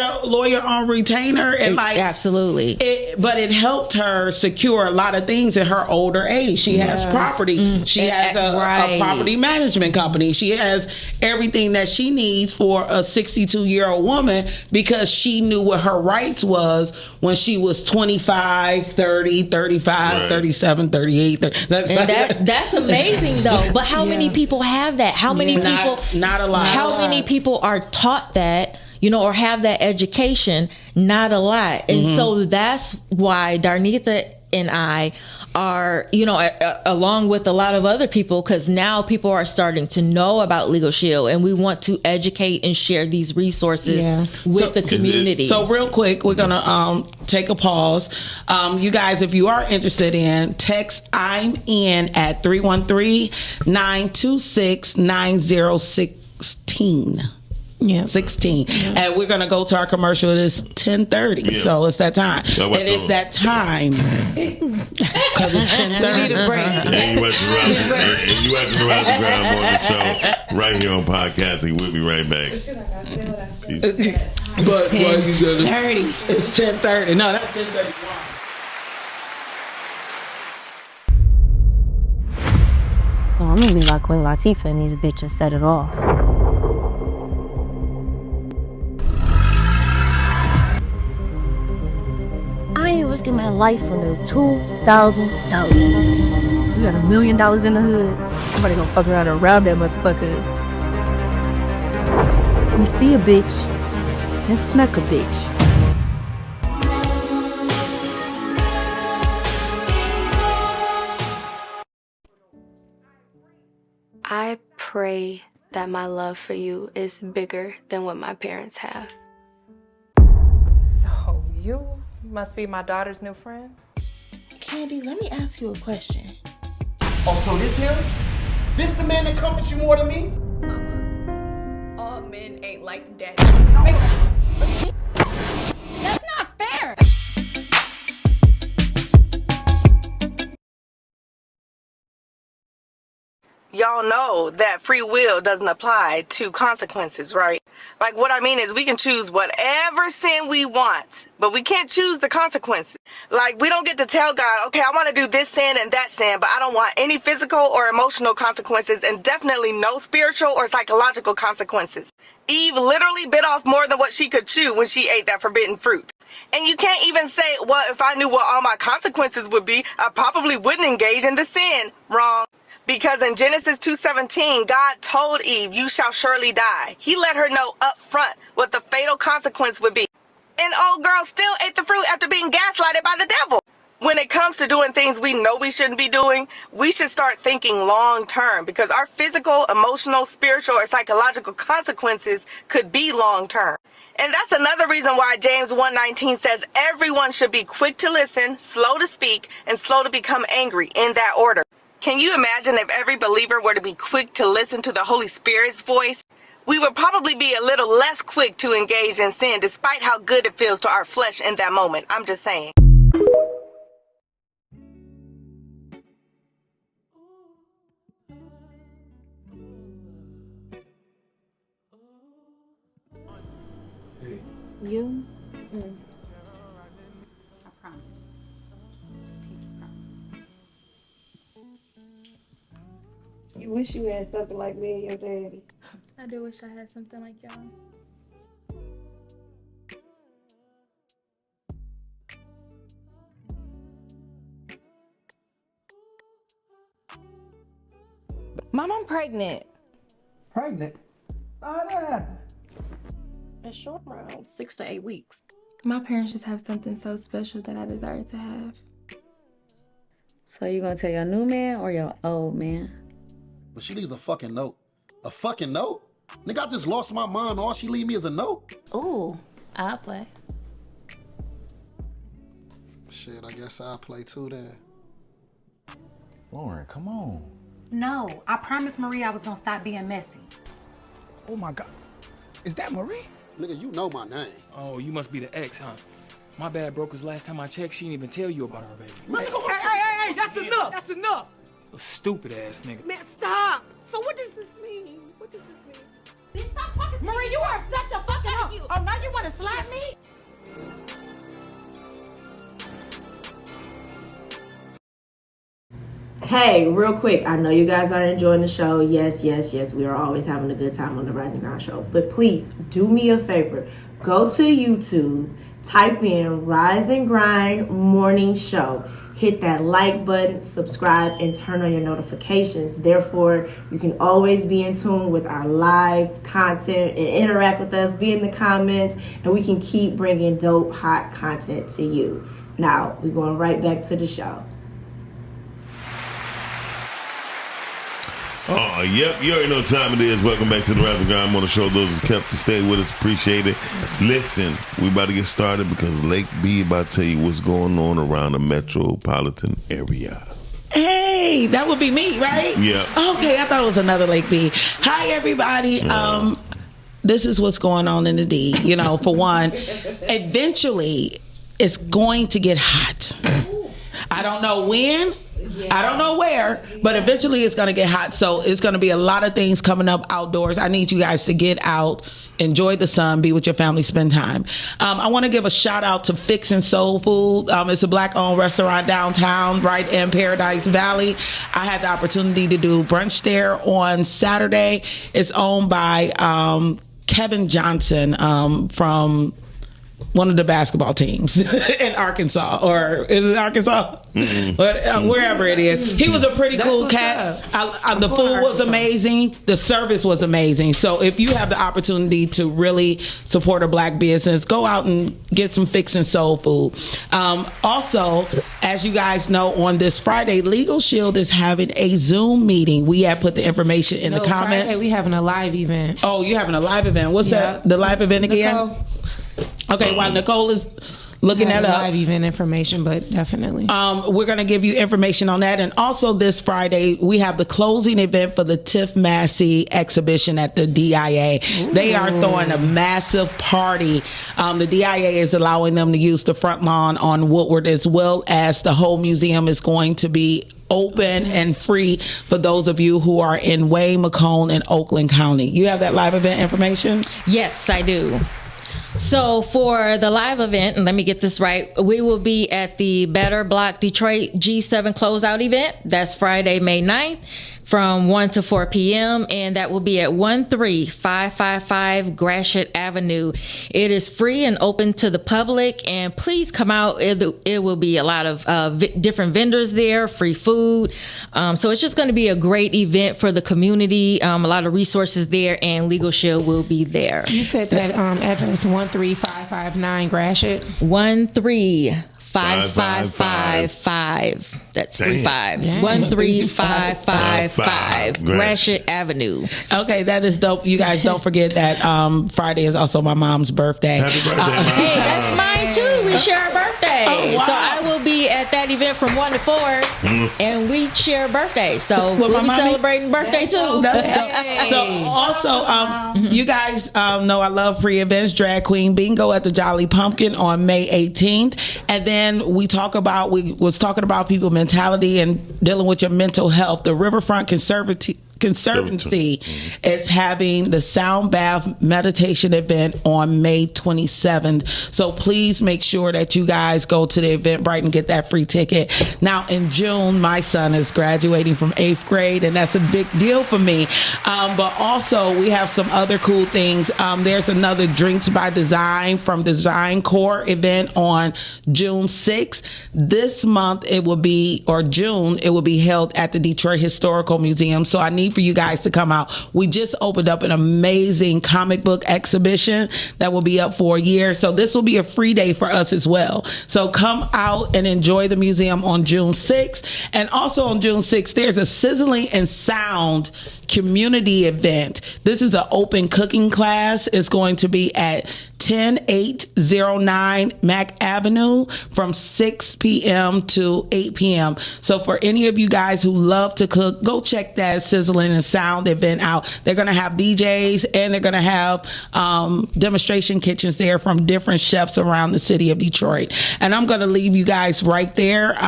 a lawyer on retainer, and like, absolutely. But it helped her secure a lot of things in her older age. She has property. She has a property management company. She has everything that she needs for a 62-year-old woman, because she knew what her rights was when she was 25, 30, 35, 37, 38. That's amazing, though. But how many people have that? How many people? Not a lot. How many people are taught that, you know, or have that education? Not a lot. And so that's why Darnitha and I are, you know, along with a lot of other people, because now people are starting to know about Legal Shield, and we want to educate and share these resources with the community. So real quick, we're going to take a pause. You guys, if you are interested in, text I'm in at 313-926-9016. Yeah. 16. And we're going to go to our commercial. It is 10:30. So it's that time. And it's that time. Because it's 10:30. We need a break. And you watch the Rise and Grind Morning Show right here on podcasting. We'll be right back. But why you gotta 30. It's 10:30. No, that's 10:31. So I'm gonna be like Queen Latifah and these bitches set it off. I ain't risking my life for no $2,000. You got $1 million in the hood. Somebody gonna fuck around and rob that motherfucker. You see a bitch, then smack a bitch. I pray that my love for you is bigger than what my parents have. So you must be my daughter's new friend? Candy, let me ask you a question. Oh, so this him? This the man that comforts you more than me? All men ain't like daddy. That's not fair. Y'all know that free will doesn't apply to consequences, right? Like, what I mean is we can choose whatever sin we want, but we can't choose the consequences. Like, we don't get to tell God, okay, I want to do this sin and that sin, but I don't want any physical or emotional consequences, and definitely no spiritual or psychological consequences. Eve literally bit off more than what she could chew when she ate that forbidden fruit. And you can't even say, well, if I knew what all my consequences would be, I probably wouldn't engage in the sin. Wrong. Because in Genesis 2:17, God told Eve, you shall surely die. He let her know up front what the fatal consequence would be. And old girl still ate the fruit after being gaslighted by the devil. When it comes to doing things we know we shouldn't be doing, we should start thinking long term, because our physical, emotional, spiritual, or psychological consequences could be long term. And that's another reason why James 1:19 says everyone should be quick to listen, slow to speak, and slow to become angry, in that order. Can you imagine if every believer were to be quick to listen to the Holy Spirit's voice? We would probably be a little less quick to engage in sin, despite how good it feels to our flesh in that moment. I'm just saying. You? I promise. You wish you had something like me and your daddy. I do wish I had something like y'all. Mom, I'm pregnant. Pregnant? How that happen? It's short around 6 to 8 weeks. My parents just have something so special that I desire to have. So you gonna tell your new man or your old man? But she leaves a fucking note. A fucking note? Nigga, I just lost my mind. All she leave me is a note. Ooh, I'll play. Shit, I guess I'll play too then. Lauren, come on. No, I promised Marie I was gonna stop being messy. Oh my God. Is that Marie? Nigga, you know my name. Oh, you must be the ex, huh? My bad broke, cause last time I checked, she didn't even tell you about her baby. Hey, that's enough. That's enough. A stupid ass nigga. Man, stop. So what does this mean? What does this mean? Bitch, stop talking to me. Marie, you are such a fucking hoe. Oh, now you wanna slap me? Hey, real quick, I know you guys are enjoying the show. Yes, we are always having a good time on the Rise and Grind show. But please, do me a favor. Go to YouTube, type in Rise and Grind Morning Show. Hit that like button, subscribe, and turn on your notifications. Therefore, you can always be in tune with our live content and interact with us, be in the comments, and we can keep bringing dope, hot content to you. Now, we're going right back to the show. Oh, yep, you already know what time it is. Welcome back to the Rise and Grind Morning Show. Those who kept to stay with us, appreciate it. Listen, we about to get started because Lake B about to tell you what's going on around the metropolitan area. Hey, that would be me, right? Yeah. Okay, I thought it was another Lake B. Hi, everybody. this is what's going on in the D. You know, for one, eventually it's going to get hot. I don't know when. I don't know where, but eventually it's going to get hot. So it's going to be a lot of things coming up outdoors. I need you guys to get out, enjoy the sun, be with your family, spend time. I want to give a shout out to Fixin' Soul Food. It's a Black-owned restaurant downtown, right in Paradise Valley. I had the opportunity to do brunch there on Saturday. It's owned by Kevin Johnson from one of the basketball teams in Arkansas, or is it Arkansas? But, wherever it is. He was a pretty cool cat. The food was amazing. The service was amazing. So if you have the opportunity to really support a Black business, go out and get some Fixin' Soul Food. Also, as you guys know, on this Friday, Legal Shield is having a Zoom meeting. We have put the information in the comments. Friday, we having a live event. Oh, you're having a live event. What's that? The live event again? Nicole. Okay, while Nicole is looking that up. Live event information, but definitely. We're going to give you information on that. And also this Friday, we have the closing event for the Tiff Massey exhibition at the DIA. Ooh. They are throwing a massive party. The DIA is allowing them to use the front lawn on Woodward, as well as the whole museum is going to be open and free for those of you who are in Wayne, Macomb, and Oakland County. You have that live event information? Yes, I do. So for the live event, and let me get this right, we will be at the Better Block Detroit G7 closeout event. That's Friday, May 9th from 1 to 4 p.m. And that will be at 13555 Gratiot Avenue. It is free and open to the public, and please come out. It will be a lot of different vendors there, free food. So it's just going to be a great event for the community. A lot of resources there, and Legal Shield will be there. You said that address 13559 Gratiot? 13555. That's 3 5s. 13555 Gratiot Avenue. Okay, that is dope. You guys don't forget that Friday is also my mom's birthday. Happy birthday, Mom. Hey, that's mine too. We share a birthday. Oh, wow. So I will be at that event from 1 to 4, and we share a birthday. So we'll be celebrating birthday too. That's dope. So also, you guys know I love free events. Drag Queen Bingo at the Jolly Pumpkin on May 18th. And then we was talking about people mentality and dealing with your mental health. The Riverfront Conservancy is having the Sound Bath Meditation event on May 27th. So please make sure that you guys go to the Eventbrite and get that free ticket. Now in June, my son is graduating from 8th grade, and that's a big deal for me. But also we have some other cool things. There's another Drinks by Design from Design Core event on June 6th. This month it will be held at the Detroit Historical Museum. So I need for you guys to come out. We just opened up an amazing comic book exhibition that will be up for a year. So this will be a free day for us as well. So come out and enjoy the museum on June 6th. And also on June 6th, there's a Sizzling and Sound community event. This is an open cooking class. It's going to be at 10809 Mack Avenue from 6 p.m. to 8 p.m. So for any of you guys who love to cook, go check that Sizzling and Sound event out. They're going to have DJs, and they're going to have demonstration kitchens there from different chefs around the city of Detroit. And I'm going to leave you guys right there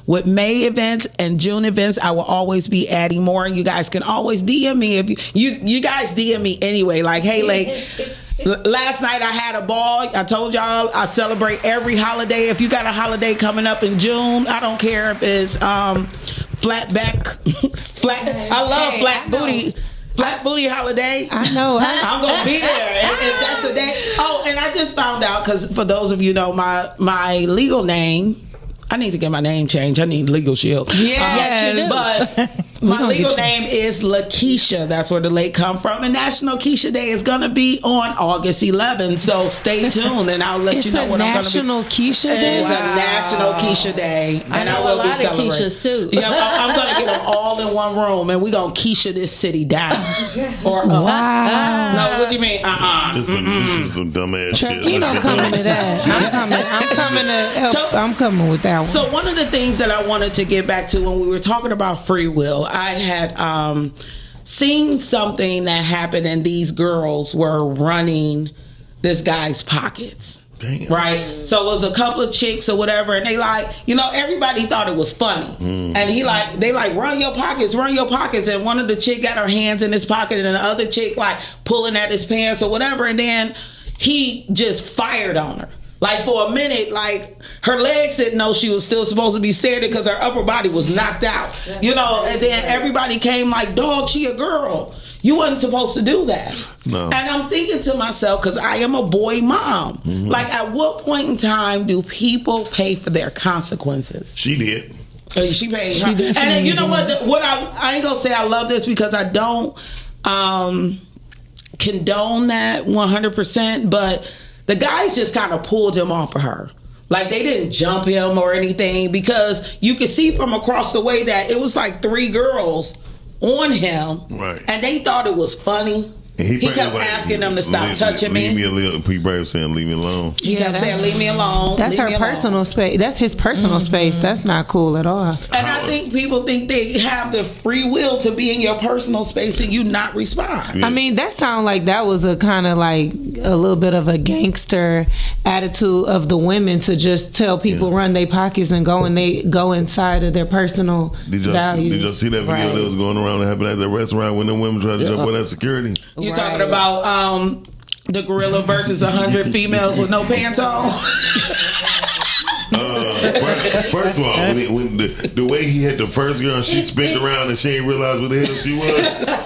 with May events and June events. I will always be adding more. You guys can always DM me if you guys DM me anyway. Like, hey, last night I had a ball. I told y'all I celebrate every holiday. If you got a holiday coming up in June, I don't care if it's flat. I love flat booty holiday. I know. I'm gonna be there if that's the day. Oh, and I just found out, because for those of you know my legal name. I need to get my name changed. I need Legal Shield. Yes, you do. But my legal name is Lakeisha. That's where the lake come from. And National Keisha Day is going to be on August 11th. So stay tuned, and I'll let you know what I'm going to be. National Keisha Day? It's a National Keisha Day. And I will be celebrating. Keishas too. Yeah, I'm going to get them all in one room, and we're going to Keisha this city down. Or wow. No, what do you mean? This is some dumbass shit. You don't come into that. I'm coming to help. I'm coming with that one. So one of the things that I wanted to get back to when we were talking about free will, I had seen something that happened, and these girls were running this guy's pockets. Damn. Right? So it was a couple of chicks or whatever, and they like, you know, everybody thought it was funny. And they run your pockets. And one of the chick got her hands in his pocket, and the other chick like pulling at his pants or whatever, and then he just fired on her. Like for a minute, like her legs didn't know she was still supposed to be standing because her upper body was knocked out. You know, and then everybody came like, dog, she a girl. You wasn't supposed to do that. No. And I'm thinking to myself, because I am a boy mom, like at what point in time do people pay for their consequences? She did. She paid. She did. And then, you know what I ain't gonna say I love this because I don't condone that 100%, but the guys just kind of pulled him off of her. Like they didn't jump him or anything, because you could see from across the way that it was like 3 girls on him, right? And they thought it was funny. And he kept asking them to stop touching me. Leave me alone. He probably saying, "Leave me alone." He kept saying, "Leave me alone." That's her personal space. That's his personal space. That's not cool at all. And I think people think they have the free will to be in your personal space and you not respond. Yeah. I mean, that sounded like that was a kind of like a little bit of a gangster attitude of the women to just tell people run their pockets and go inside of their personal values. Did y'all see that video that was going around that happened at the restaurant when the women tried to jump on that security? You talking about the gorilla versus 100 females with no pants on? First of all, when the way he hit the first girl, she spin around and she ain't realized what the hell she was.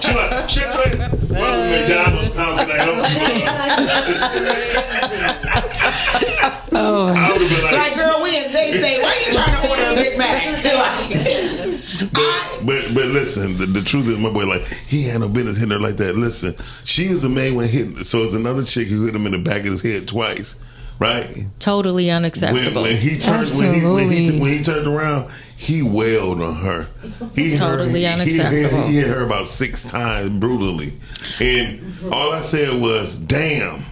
She like, shit, well, McDonald's, how can I help you? I would have been like, girl, they say, why you trying to order a Big Mac? But listen, the truth is, my boy, like, he had no business hitting her like that. Listen, she was the main one hitting, so it's another chick who hit him in the back of his head twice, right? Totally unacceptable. When he turned around, he wailed on her. Totally unacceptable. He hit her about 6 times brutally, and all I said was, "Damn."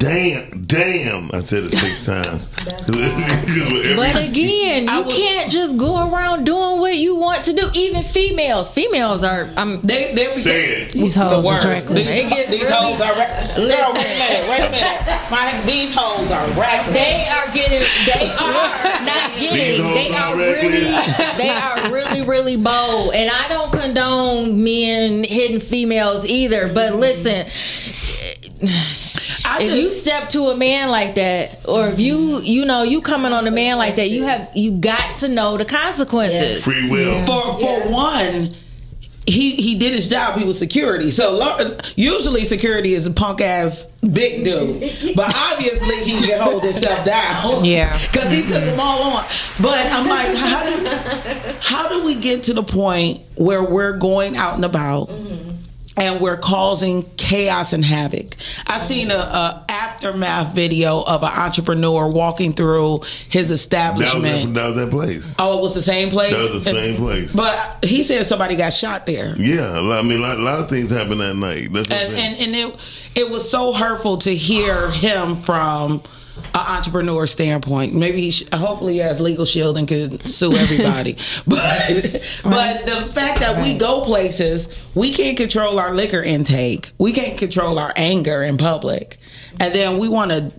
I said it 6 times. But again, you can't just go around doing what you want to do. Even females are. These hoes are reckless. These hoes are reckless. Wait a minute. These hoes are reckless. They are really, really bold. And I don't condone men hitting females either. But listen, if you step to a man like that, or if you coming on a man like that, you got to know the consequences. Free will. For one, he did his job. He was security. So usually security is a punk ass big dude, but obviously he can hold himself down. Yeah, because he took them all on. But I'm like, how do we get to the point where we're going out and about? And we're causing chaos and havoc. I seen a aftermath video of an entrepreneur walking through his establishment. That was that place. Oh, it was the same place? That was the same place. But he said somebody got shot there. Yeah, I mean, a lot of things happened that night. And it was so hurtful to hear him from an entrepreneur standpoint. Maybe hopefully he has legal shield and can sue everybody. but the fact that we go places, we can't control our liquor intake. We can't control our anger in public. And then we want to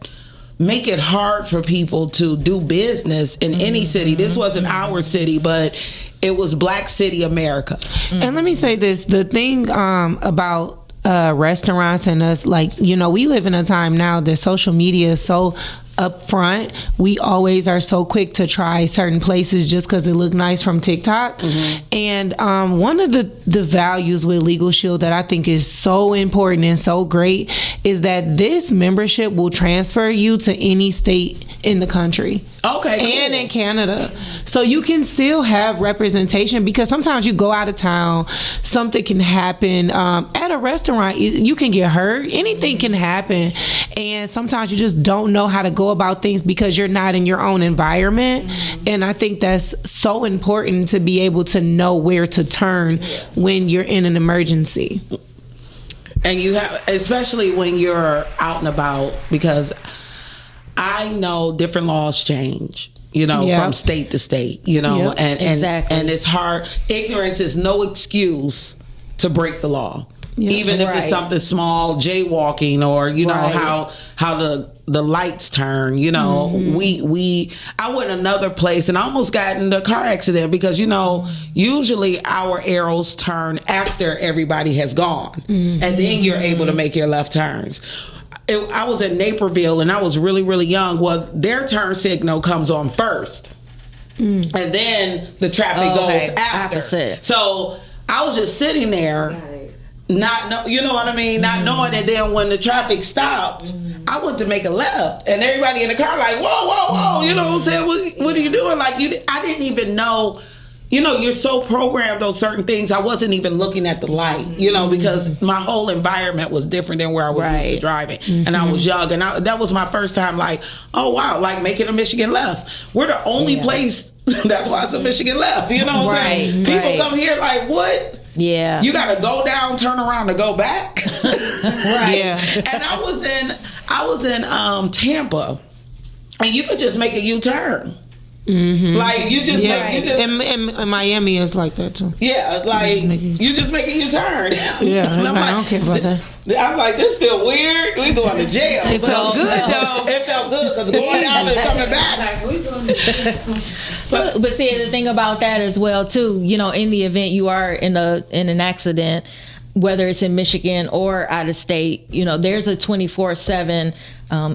make it hard for people to do business in any city. This wasn't our city, but it was Black City America. And let me say this, the thing about restaurants and us, like, we live in a time now that social media is so upfront. We always are so quick to try certain places just because it look nice from TikTok. And one of the values with Legal Shield that I think is so important and so great is that this membership will transfer you to any state in the country. Okay, cool. And in Canada. So you can still have representation, because sometimes you go out of town, something can happen. At a restaurant, you can get hurt. Anything can happen. And sometimes you just don't know how to go about things because you're not in your own environment. And I think that's so important to be able to know where to turn when you're in an emergency. And you have, especially when you're out and about, because I know different laws change, from state to state, and exactly. And it's hard. Ignorance is no excuse to break the law. Yeah. Even if Right. it's something small, jaywalking, or you know how the lights turn. You know, I went another place and I almost got in a car accident because usually our arrows turn after everybody has gone, and then you're able to make your left turns. I was in Naperville and I was really, really young. Well, their turn signal comes on first, and then the traffic goes after. Opposite. So I was just sitting there. Not know, you know what I mean? Not knowing, and then when the traffic stopped, I went to make a left, and everybody in the car like, whoa, you know what I'm saying? What are you doing? Like, I didn't even know. You know, you're so programmed on certain things. I wasn't even looking at the light, because my whole environment was different than where I was used to driving, and I was young, and that was my first time. Like, oh wow, like making a Michigan left. We're the only place. That's why it's a Michigan left. You know what I'm saying? People come here like, what? Yeah. You got to go down, turn around to go back. Right. Yeah. And I was in Tampa, and you could just make a U-turn. Like you just in Miami is like that too. Yeah, like you just make a U-turn. Yeah, and I don't care about that. I was like, this feel weird. We going to jail. It felt good though. It felt good because going out and coming back. But see, the thing about that as well too, in the event you are in an accident, whether it's in Michigan or out of state, there's a 24/7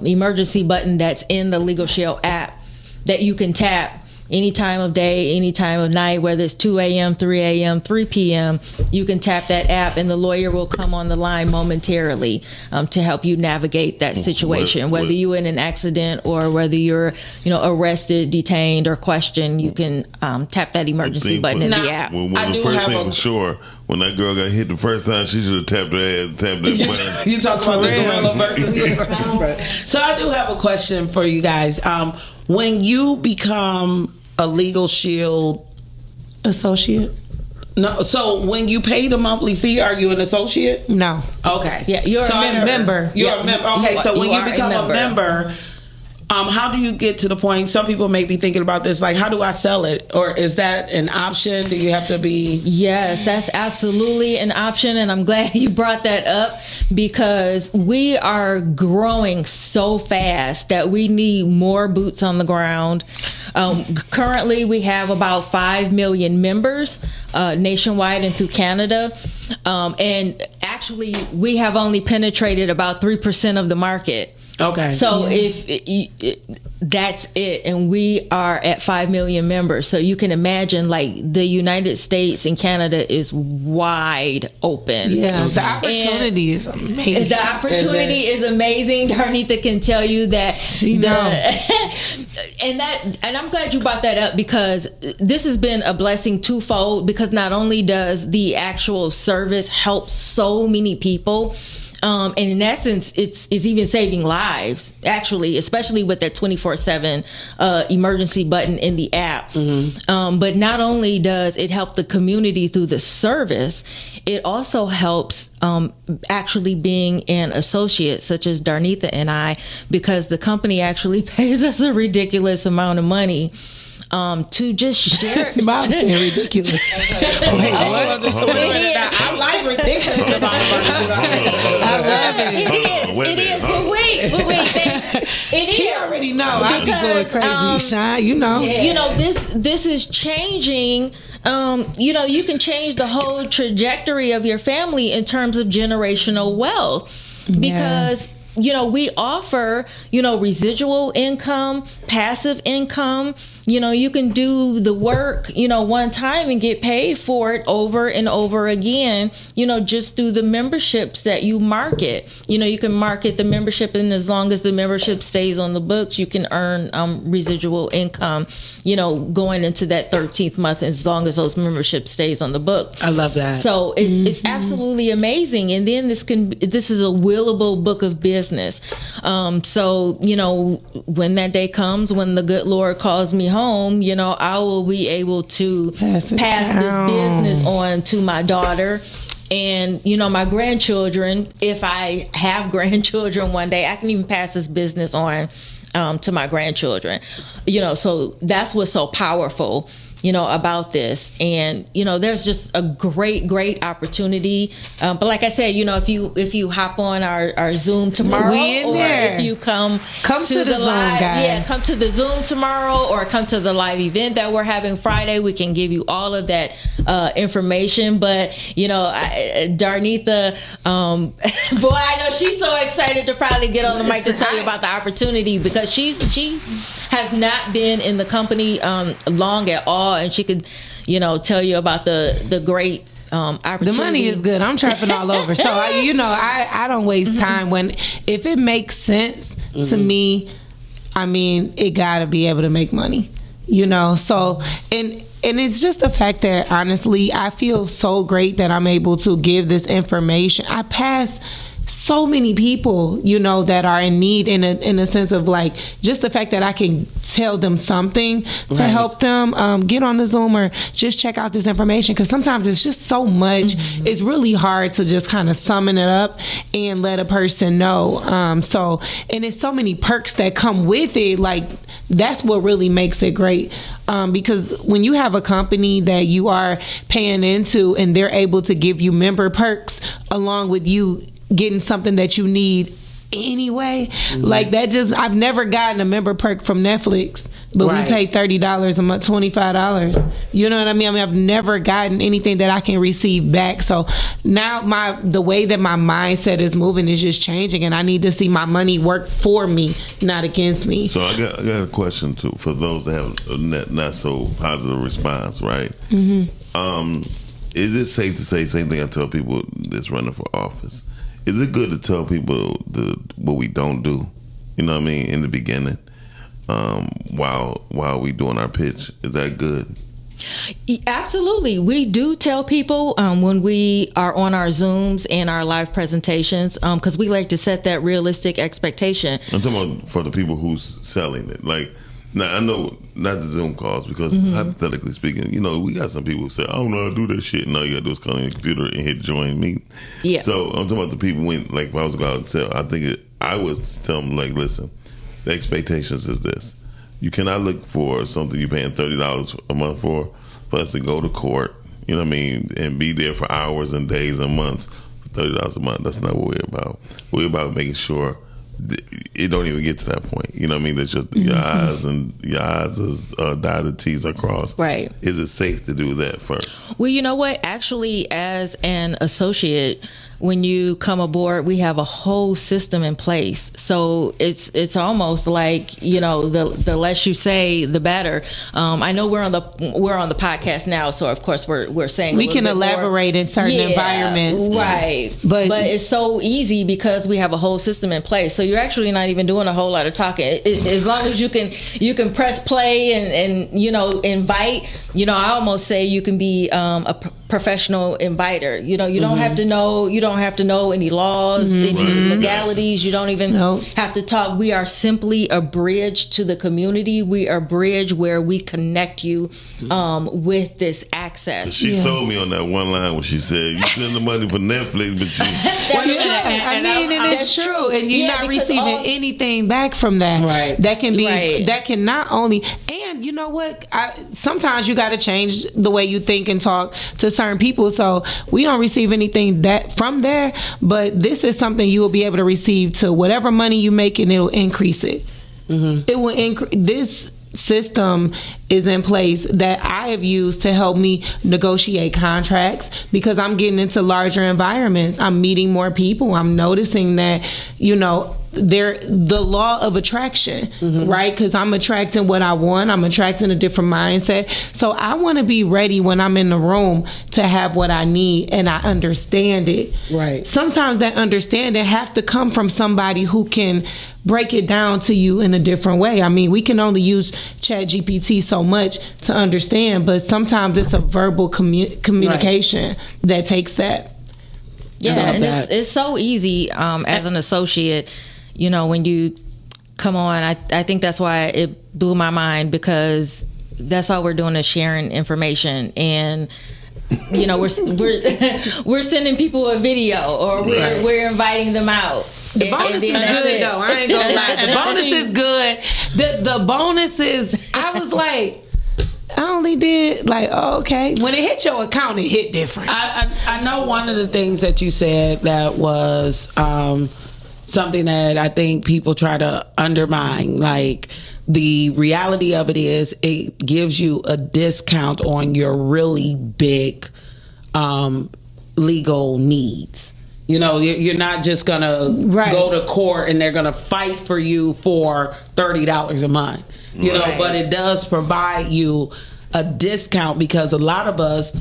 emergency button that's in the Legal Shield app that you can tap any time of day, any time of night, whether it's 2 a.m., 3 a.m., 3 p.m. You can tap that app and the lawyer will come on the line momentarily to help you navigate that situation. Whether you're in an accident or whether you're, arrested, detained, or questioned, you can tap that emergency button in the app. When the first thing was sure, when that girl got hit the first time, she should have tapped her ass, tapped that button. You talk about the gorilla versus So I do have a question for you guys. When you become a Legal Shield associate, no. So when you pay the monthly fee, are you an associate? No. Okay. Yeah, you're a member. You're a member. Okay, so when you become a member, how do you get to the point? Some people may be thinking about this, like, how do I sell it? Or is that an option? Do you have to be? Yes, that's absolutely an option. And I'm glad you brought that up because we are growing so fast that we need more boots on the ground. Currently, we have about 5 million members nationwide and through Canada. And actually, we have only penetrated about 3% of the market. Okay. So that's it, and we are at 5 million members. So you can imagine, like, the United States and Canada is wide open. Yeah, the opportunity is amazing. The opportunity is amazing. Darnita can tell you that. And I'm glad you brought that up because this has been a blessing twofold. Because not only does the actual service help so many people. And in essence, it's even saving lives, actually, especially with that 24/7 emergency button in the app. But not only does it help the community through the service, it also helps actually being an associate, such as Darnita and I, because the company actually pays us a ridiculous amount of money. To just share. Mom's saying ridiculous. Wait, what? I like ridiculous about it. I love it. It is. But wait. It is. He already know. I be going crazy, Shine. You know. This is changing. You can change the whole trajectory of your family in terms of generational wealth because. We offer, residual income, passive income. You can do the work, one time and get paid for it over and over again, just through the memberships that you market. You can market the membership, and as long as the membership stays on the books, you can earn residual income, going into that 13th month, as long as those membership stays on the book. I love that. So it's absolutely amazing. And then this is a willable book of business. So, when that day comes, when the good Lord calls me home, I will be able to pass this business on to my daughter. And, my grandchildren, if I have grandchildren one day, I can even pass this business on to my grandchildren. So that's what's so powerful about this. And, there's just a great opportunity. But like I said, if you hop on our Zoom tomorrow, We in or there. if you come to the Zoom, live, guys. come to the Zoom tomorrow, or come to the live event that we're having Friday, we can give you all of that information. But, Darnitha, boy, I know she's so excited to probably get on the mic to tell you about the opportunity, because she has not been in the company long at all, and she could tell you about the great opportunity. The money is good. I'm trapping all over. So I don't waste time if it makes sense to me. I mean, it gotta be able to make money, so and it's just the fact that, honestly, I feel so great that I'm able to give this information. I pass so many people, that are in need in a sense of like, just the fact that I can tell them something to help them get on the Zoom or just check out this information. Because sometimes it's just so much. It's really hard to just kind of summon it up and let a person know. And it's so many perks that come with it. Like, that's what really makes it great. Because when you have a company that you are paying into and they're able to give you member perks along with you getting something that you need anyway, like that, I've never gotten a member perk from Netflix, but we pay $30 a month, $25. You know what I mean? I've never gotten anything that I can receive back. So now the way that my mindset is moving is just changing, and I need to see my money work for me, not against me. So I got a question too for those that have a not so positive response, right? Is it safe to say, same thing I tell people that's running for office, is it good to tell people what we don't do? You know what I mean? In the beginning, while we doing our pitch, is that good? Absolutely. We do tell people when we are on our Zooms and our live presentations, because we like to set that realistic expectation. I'm talking about for the people who's selling it. Like, now I know not the Zoom calls, because hypothetically speaking, we got some people who say, I don't know how to do that shit. And all you got to do is call on your computer and hit join me. Yeah. So I'm talking about the people if I was going to sell, I would tell them, like, listen, the expectations is this. You cannot look for something you're paying $30 a month for us to go to court, you know what I mean, and be there for hours and days and months for $30 a month. That's not what we're about. We're about making sure it don't even get to that point. You know what I mean? That your eyes is dotted, T's are crossed. Right. Is it safe to do that first? Well, you know what? Actually, as an associate, when you come aboard, we have a whole system in place. So it's almost like, the less you say, the better. I know we're on the podcast now, so of course we're saying we can elaborate in certain environments, right? But it's so easy because we have a whole system in place. So you're actually not even doing a whole lot of talking. As long as you can press play and invite. I almost say you can be a professional inviter. You don't have to know. You don't have to know any laws, any legalities. You don't even have to talk. We are simply a bridge to the community. We are a bridge where we connect you with this access. She sold me on that one line when she said, you spend the money for Netflix, but you... That's true. It is true. And you're not receiving anything back from that. Right. That can be, that can not only... And you know what? Sometimes you got to change the way you think and talk to certain people. So we don't receive anything from there, but this is something you will be able to receive to whatever money you make, and it'll increase it. It will increase. This system is in place that I have used to help me negotiate contracts, because I'm getting into larger environments. I'm meeting more people. I'm noticing that, the law of attraction, right? Because I'm attracting what I want. I'm attracting a different mindset. So I want to be ready when I'm in the room to have what I need, and I understand it. Right. Sometimes that understanding have to come from somebody who can break it down to you in a different way. I mean, we can only use ChatGPT so much to understand, but sometimes it's a verbal communication that takes that. Yeah, and it's so easy as an associate. When you come on, I think that's why it blew my mind, because that's all we're doing is sharing information, and we're sending people a video, or we're inviting them out. The bonus is good though. I ain't gonna lie. The bonus is good. The bonus is, I was like, I only did like, oh, okay. When it hit your account, it hit different. I know one of the things that you said that was something that I think people try to undermine. Like, the reality of it is it gives you a discount on your really big legal needs. You know, you're not just gonna go to court and they're gonna fight for you for $30 a month. You know, but it does provide you a discount because a lot of us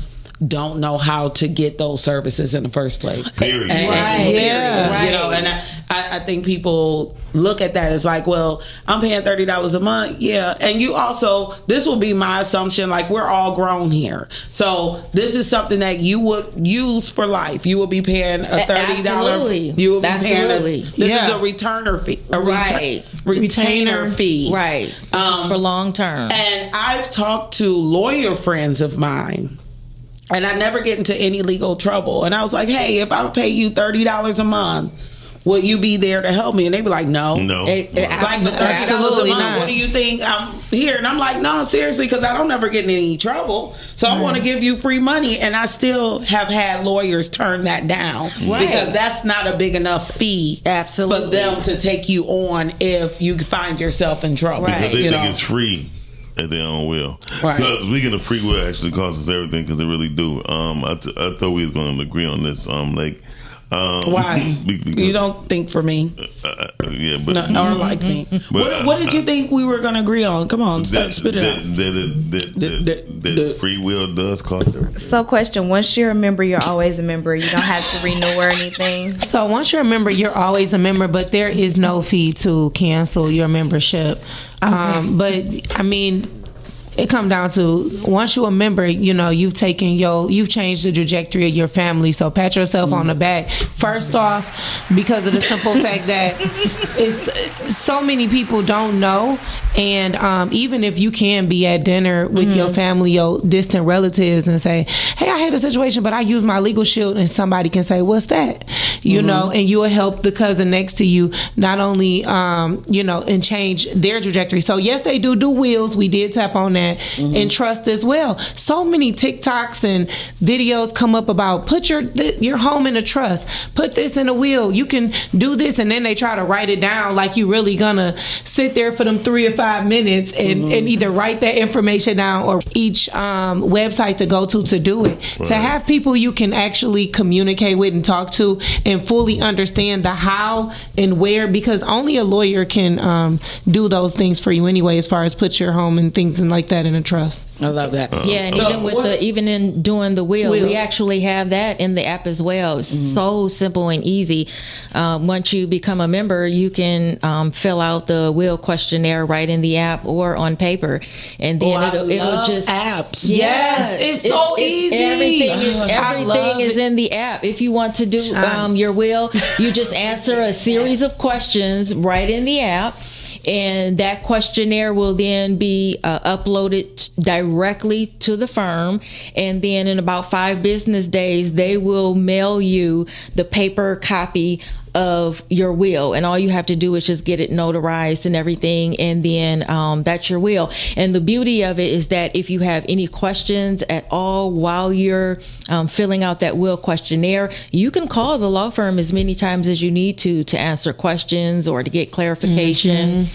don't know how to get those services in the first place. Period. You know, and I think people look at that as like, well, I'm paying $30 a month. Yeah. And you also, this will be my assumption, like, we're all grown here. So this is something that you would use for life. You will be paying a $30. Absolutely. You will be paying this is a returner fee. Retainer fee. Right. This is for long term. And I've talked to lawyer friends of mine, and I never get into any legal trouble. And I was like, hey, if I pay you $30 a month, will you be there to help me? And they be like, no. No. Like, the $30 a month, what do you think I'm here? And I'm like, no, seriously, because I don't ever get in any trouble. So I want to give you free money. And I still have had lawyers turn that down. Because that's not a big enough fee for them to take you on if you find yourself in trouble. Because they think it's free at their own will. Because speaking of free will actually costs us everything, because they really do. I thought we was going to agree on this. Why? You don't think for me? Yeah, but or like me. But what did you think we were going to agree on? Come on, spit it out. That free will does cost everything. So, question: once you're a member, you're always a member. You don't have to renew or anything. So once you're a member, you're always a member, but there is no fee to cancel your membership. But I mean, it come down to, once you're a member, you know, you've changed the trajectory of your family. So pat yourself on the back. First off, because of the simple fact that it's so many people don't know. And even if you can be at dinner with your family, your distant relatives, and say, hey, I had a situation, but I used my legal shield, and somebody can say, what's that? You know, and you will help the cousin next to you, not only, you know, and change their trajectory. So yes, they do wills. We did tap on that. And trust as well. So many TikToks and videos come up about put your home in a trust, put this in a will, you can do this, and then they try to write it down like you really gonna sit there for them 3 or 5 minutes and either write that information down or each website to go to do it. To have people you can actually communicate with and talk to and fully understand the how and where, because only a lawyer can do those things for you anyway, as far as put your home and things and like that in a trust. I love that. Yeah, and so even in doing the will, we actually have that in the app as well. It's so simple and easy. Once you become a member, you can fill out the will questionnaire right in the app or on paper, and then it'll just apps. Yes, it's so easy. Everything is in the app. If you want to do your will, you just answer a series of questions right in the app. And that questionnaire will then be uploaded directly to the firm. And then in about 5 business days, they will mail you the paper copy of your will, and all you have to do is just get it notarized and everything, and then that's your will. And the beauty of it is that if you have any questions at all while you're filling out that will questionnaire, you can call the law firm as many times as you need to answer questions or to get clarification.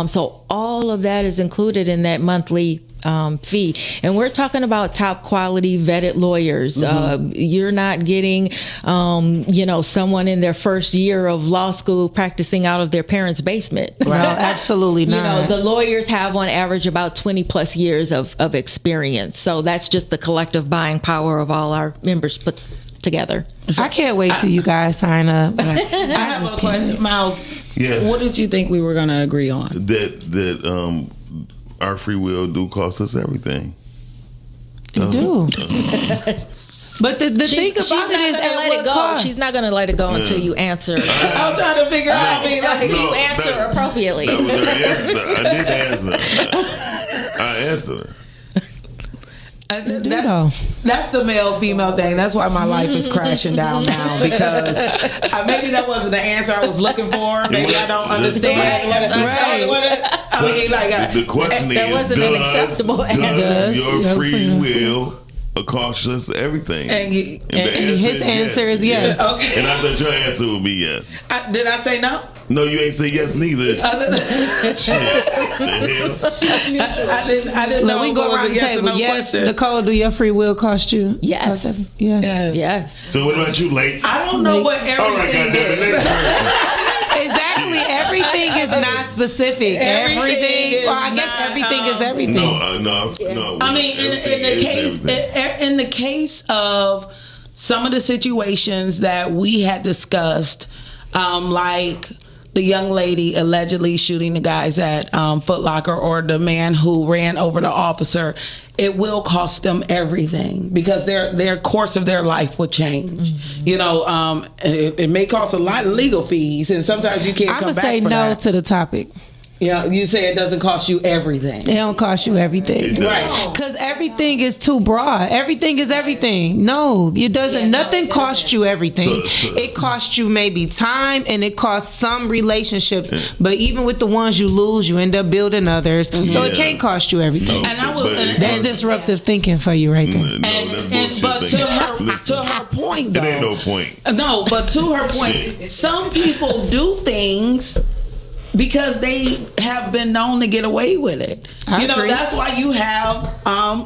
So all of that is included in that monthly fee. And we're talking about top quality vetted lawyers. You're not getting, someone in their first year of law school practicing out of their parents' basement. No, absolutely not. You know, the lawyers have on average about 20 plus years of experience. So that's just the collective buying power of all our members put together. I can't wait till you guys sign up. I have a question, Miles. Yes. What did you think we were going to agree on? That our free will do cost us everything. It do. But the thing about she's not it is, gonna let it go. Cost? She's not going to let it go until you answer. I'm trying to figure out. Until you answer appropriately. That was her answer. I did answer. I answered. That's the male-female thing. That's why my life is crashing down now, because maybe that wasn't the answer I was looking for. Maybe I don't understand. I mean, like the question that is, wasn't an acceptable answer. does your free will accomplish everything? And his answer is yes. Okay. And I thought your answer would be yes. Did I say no? No, you ain't say yes neither. Shit. I didn't know. We if go it was around a the yes table. or no Yes, question. Nicole, do your free will cost you? Yes. Yes. So what about you, Lake? I don't know what everything All right, goddamn it, is. next person. Exactly. Everything is not specific. Everything. is Well, I guess not, everything is everything. No. I mean, in the case of some of the situations that we had discussed, like the young lady allegedly shooting the guys at Foot Locker, or the man who ran over the officer, it will cost them everything because their course of their life will change. Mm-hmm. You know, it may cost a lot of legal fees, and sometimes you can't I'm come gonna back say for no that. to the topic. You know, you say it doesn't cost you everything. It don't cost you everything. Right. Because everything is too broad. Everything is everything. No, it doesn't. Nothing costs you everything. It costs you maybe time, and it costs some relationships. But even with the ones you lose, you end up building others. So it can't cost you everything. And I will. That's disruptive thinking for you right there. But to her point, though, it ain't no point. No, but to her point, some people do things because they have been known to get away with it. I agree. That's why you have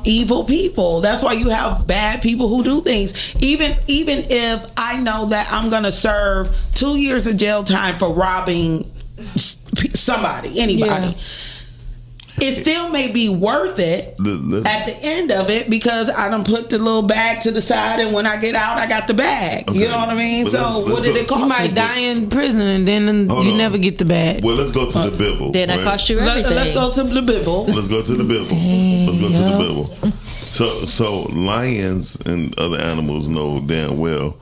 evil people. That's why you have bad people who do things. Even if I know that I'm going to serve 2 years of jail time for robbing somebody, anybody. Yeah. It still may be worth it at the end of it because I done put the little bag to the side, and when I get out, I got the bag. Okay. You know what I mean? But So let's what did it cost? You might die in prison, and then Hold you on. never get the bag. Well, let's go to the Bible. Then it right? cost you everything. Let's go to the Bible. Let's go to the Bible. Let's go to the Bible. So lions and other animals know damn well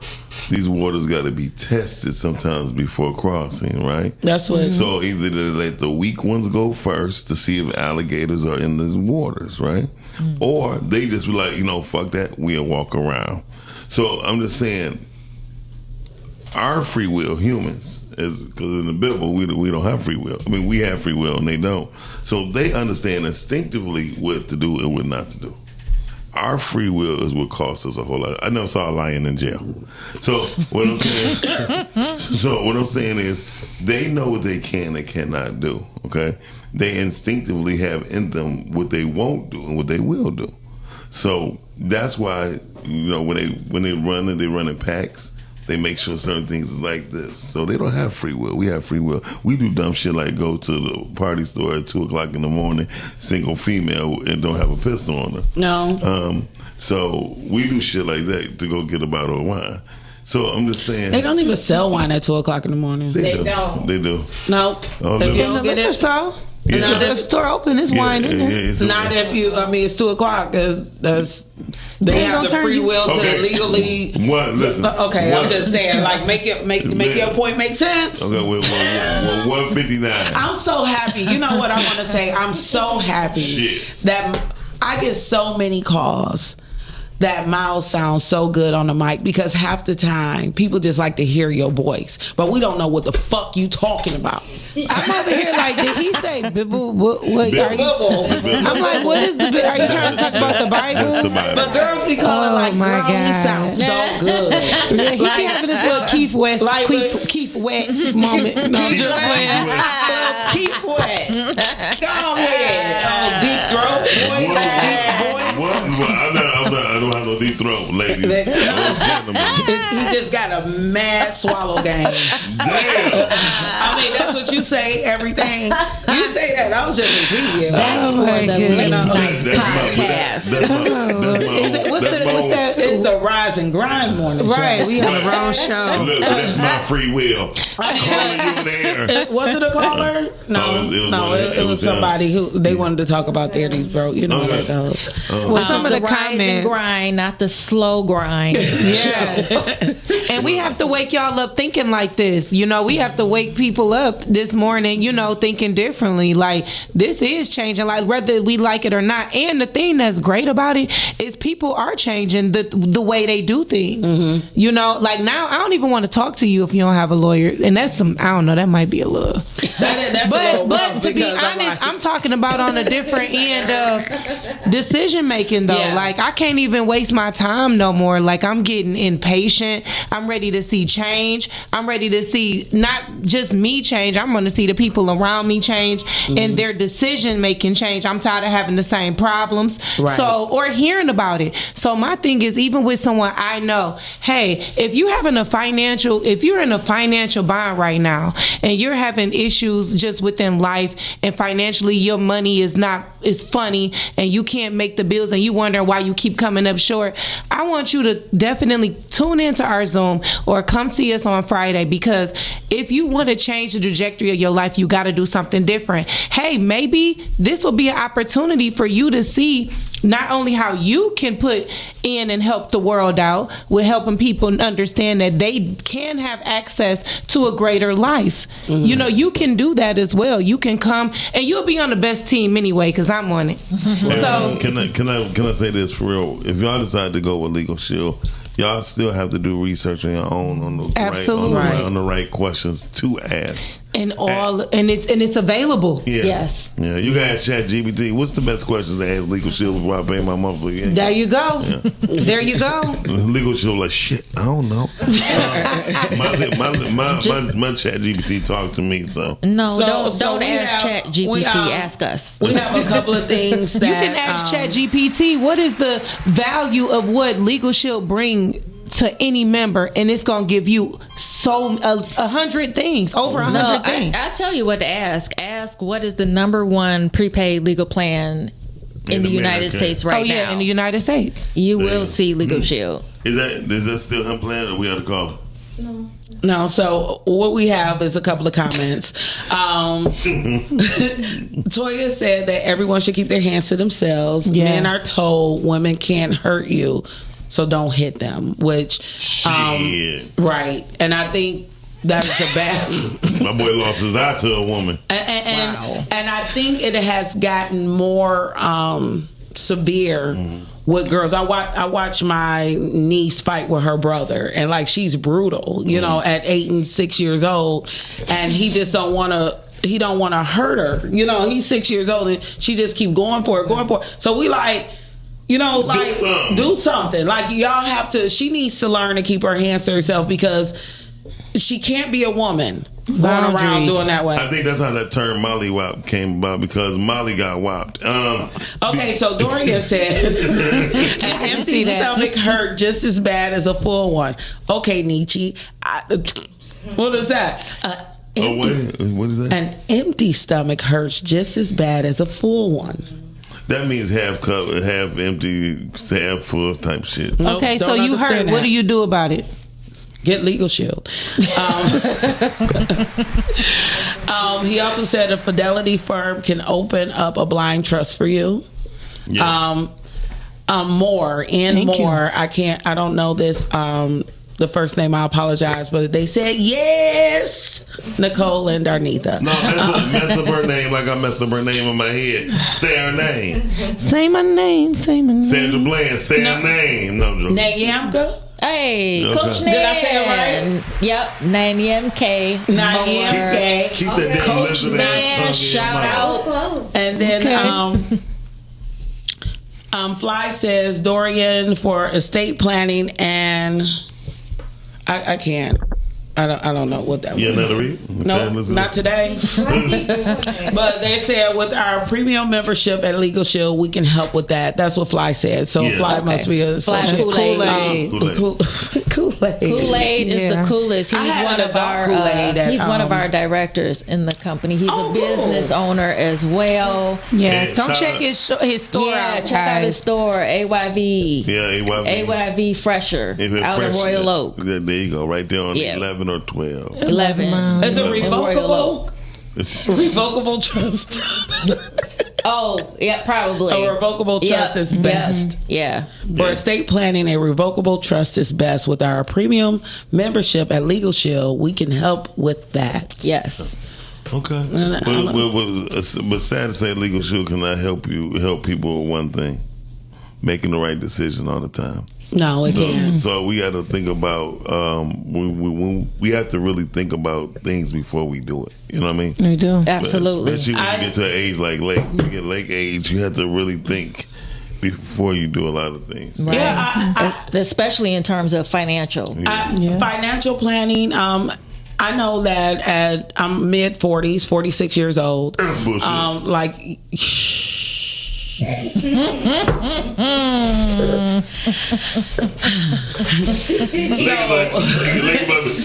these waters got to be tested sometimes before crossing, right? That's what. So either they let the weak ones go first to see if alligators are in these waters, right? Or they just be like, fuck that, we'll walk around. So I'm just saying, our free will, humans, is because in the Bible we don't have free will. I mean, we have free will and they don't. So they understand instinctively what to do and what not to do. Our free will is what costs us a whole lot. I never saw a lion in jail. So what I'm saying, is they know what they can and cannot do. Okay, they instinctively have in them what they won't do and what they will do. So that's why when they run and they run in packs, they make sure certain things is like this. So they don't have free will. We have free will. We do dumb shit like go to the party store at 2:00 in the morning, single female, and don't have a pistol on her. No. So we do shit like that to go get a bottle of wine. So I'm just saying. They don't even sell wine at 2:00 in the morning. They don't. They do. No. Oh, If you no. don't get it, Yeah. The store open, it's wine in there. it's not if you. I mean, it's 2:00 because they They have gonna the turn free you- will Okay. to legally. Listen. Okay, I'm just saying, like, make your point make sense. Okay, well, 159. I'm so happy. You know what I want to say? I'm so happy that I get so many calls that Miles sounds so good on the mic, because half the time people just like to hear your voice, but we don't know what the fuck you talking about. I'm over here like, did he say Bible? What are you? Bible. I'm like, what is the? Are you trying to talk about the Bible? But girls be calling like, my girl, he sounds so good. Yeah, he keep having this little Keith West, Keith Wet moment. No, I'm just playing. Keith Wet. Go ahead. Oh, deep throat voice. I don't have no deep throat, ladies. He just got a mad swallow game. Damn. I mean, that's what you say. Everything you say that. I was just repeating you. That's for the late night podcast. What's that? It's the Rise and Grind morning show. Right, we on the wrong show. Look, that's my free will. I'm calling you in the air. Was it a caller? No, it was somebody who they wanted to talk about their deep throat. You know how that goes. Well, some of the rise and comments. grind, not the slow grind. Yes. And we have to wake y'all up thinking like this. You know, we have to wake people up this morning, you know, thinking differently. Like, this is changing, like, whether we like it or not. And the thing that's great about it is people are changing the way they do things. You know, like now, I don't even want to talk to you if you don't have a lawyer. And that's some, I don't know, that might be a little. But to be honest, I'm talking about on a different end of decision making, though. Like, I can't even waste my time no more. Like, I'm getting impatient. I'm ready to see change. I'm ready to see not just me change. I'm going to see the people around me change and their decision making change. I'm tired of having the same problems. Right. So, or hearing about it. So my thing is, even with someone I know, hey, if you're in a financial bind right now and you're having issues just within life and financially your money is funny and you can't make the bills and you wonder why you keep coming up short, I want you to definitely tune into our Zoom or come see us on Friday, because if you want to change the trajectory of your life, you got to do something different. Hey, maybe this will be an opportunity for you to see not only how you can put in and help the world out with helping people understand that they can have access to a greater life. You know, you can do that as well. You can come and you'll be on the best team anyway, because I'm on it. So can I say this for real? If y'all decide to go with Legal Shield, y'all still have to do research on your own on the right questions to ask. And it's available. Yeah. Yes. Yeah, you got ChatGPT. What's the best questions to ask Legal Shield before I pay my monthly? There you go. Yeah. There you go. Legal Shield like, shit, I don't know. My ChatGPT talk to me, so. No, don't ask ChatGPT. Ask us. We have a couple of things that you can ask ChatGPT. What is the value of what Legal Shield bring to any member, and it's gonna give you 100 things, over 100 things. I tell you what to ask. Ask what is the number one prepaid legal plan in the United States right now. In the United States, you will see Legal Shield. Is that still him playing, or we got to call him? No, so what we have is a couple of comments. Toya said that everyone should keep their hands to themselves. Yes. Men are told women can't hurt you, so don't hit them. Which, right, and I think that is a bad. My boy lost his eye to a woman. And I think it has gotten more severe with girls. I watch my niece fight with her brother, and like, she's brutal, you know, at 8 and 6 years old, and he just don't want to. He don't want to hurt her. You know, he's 6 years old, and she just keep going for it. So we like. You know, like, do something. Like, y'all have to. She needs to learn to keep her hands to herself, because she can't be a woman going around doing that way. I think that's how that term Molly Wop came about, because Molly got whopped. Okay, so Dorian said an empty stomach hurt just as bad as a full one. Okay, Nietzsche. What is that? What is that? An empty stomach hurts just as bad as a full one. That means half cup, half empty, half full type shit. Okay, so you heard. What do you do about it? Get Legal Shield. He also said a fidelity firm can open up a blind trust for you. Yeah. More. I don't know this. The first name, I apologize, but they said yes, Nicole and Darnitha. No, mess up her name like I messed up her name in my head. Say her name. Say my name. Sandra Bland, say her name. No joke. Nayamka? Hey, Okay. Coach Nan. Did I say it right? Yep, Nanyamk. Nanyamk. Keep that damn Coach Nan, shout out. And then Fly says Dorian for estate planning, and I can't. I don't know what that was. Not to read? No, not today. But they said with our premium membership at Legal Shield, we can help with that. That's what Fly said. So Fly must be a Kool-Aid. Kool-Aid. Kool-Aid is the coolest. He's one of our directors in the company. He's a business owner as well. Yeah, come check his store out. Check out his store, AYV. Yeah, AYV Fresher out in Royal Oak. There you go, right there on 11 or 12. 11. Is it revocable? Revocable trust. Oh, yeah, probably. A revocable trust is best. Yeah. For estate planning, a revocable trust is best. With our premium membership at Legal Shield, we can help with that. Yes. Okay. But sad to say, Legal Shield cannot help people with one thing: making the right decision all the time. No, it can't. So we got to think about we have to really think about things before we do it. You know what I mean? We do. Absolutely. Especially when you get to an age like when you get late age, you have to really think before you do a lot of things. Right. Yeah, especially in terms of financial. Financial planning. I know that I'm mid 40s, 46 years old. Bullshit. So,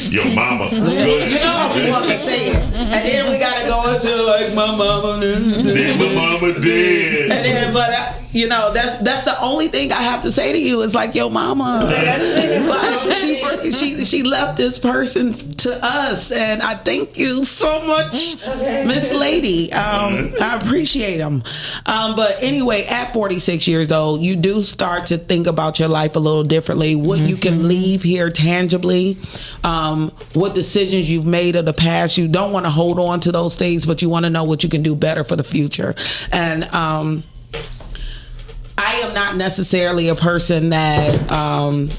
your mama. You know how we want to say it. And then we got to go into like my mama. Then my mama did. And then, but that's the only thing I have to say to you is like your mama. Like, she left this person to us, and I thank you so much, Miss Lady. I appreciate them. But anyway, at 46 years old, you do start to think about your life a little differently. What you can leave here tangibly, what decisions you've made of the past. You don't want to hold on to those things, but you want to know what you can do better for the future. And I am not necessarily a person that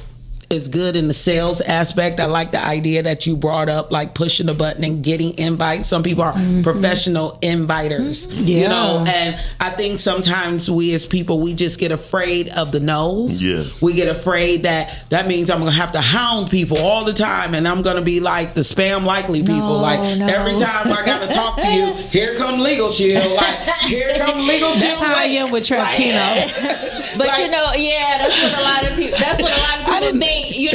is good in the sales aspect. I like the idea that you brought up, like pushing the button and getting invites. Some people are professional inviters, you know, and I think sometimes we as people, we just get afraid of the no's. Yeah. We get afraid that means I'm going to have to hound people all the time, and I'm going to be like the spam likely people. Every time I got to talk to you, here come Legal Shield. Like, here come Legal Shield. That's how I am with Trapkino. But that's what a lot of people think. We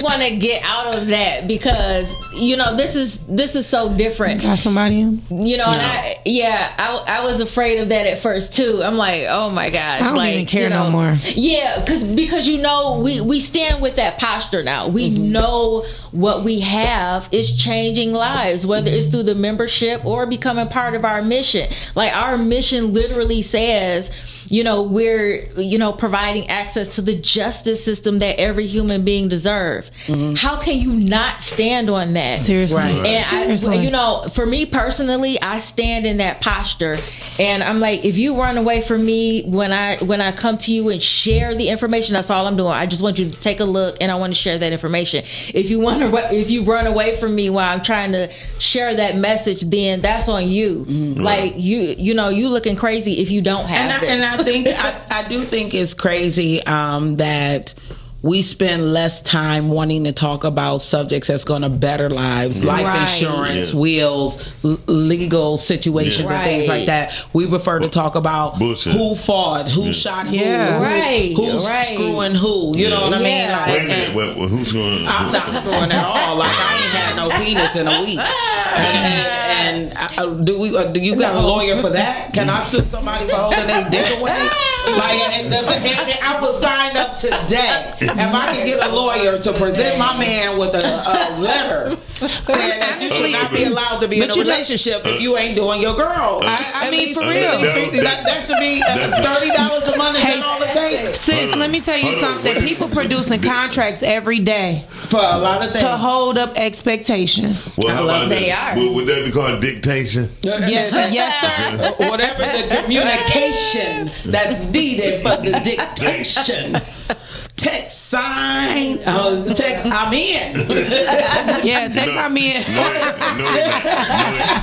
want to get out of that because this is so different. Got somebody in? And I was afraid of that at first too. I'm like, oh my gosh, I don't even care no more. Yeah, because we stand with that posture now. We know what we have is changing lives, whether it's through the membership or becoming part of our mission. Like our mission literally says, we're providing access to the justice system that every human being deserves. How can you not stand on that? Seriously. Right. And Seriously. for me personally, I stand in that posture, and I'm like, if you run away from me when I come to you and share the information, that's all I'm doing. I just want you to take a look, and I want to share that information. If you run away from me while I'm trying to share that message, then that's on you. Like you looking crazy if you don't have this. And I do think it's crazy that we spend less time wanting to talk about subjects that's going to better lives, life insurance, wills, legal situations, and things like that. We prefer to talk about who fought, who shot who, who's screwing who. You know what I mean? Like, who's screwing? I'm not screwing at all. Like, I ain't had no penis in a week. And do you got a lawyer for that? Can I sue somebody for holding their dick away? And I was signed up today. If I can get a lawyer to present my man with a letter saying that you should not be allowed to be in a relationship if you ain't doing your girl. I mean, for real. That should be $30 a month. Is that all it takes? Sis, let me tell you something. People producing contracts every day for a lot of things to hold up expectations. Well, how about that? Would that be called dictation? Yes, sir. Whatever the communication that's needed for the dictation. Text sign. Text I'm in. Yeah, text I'm in.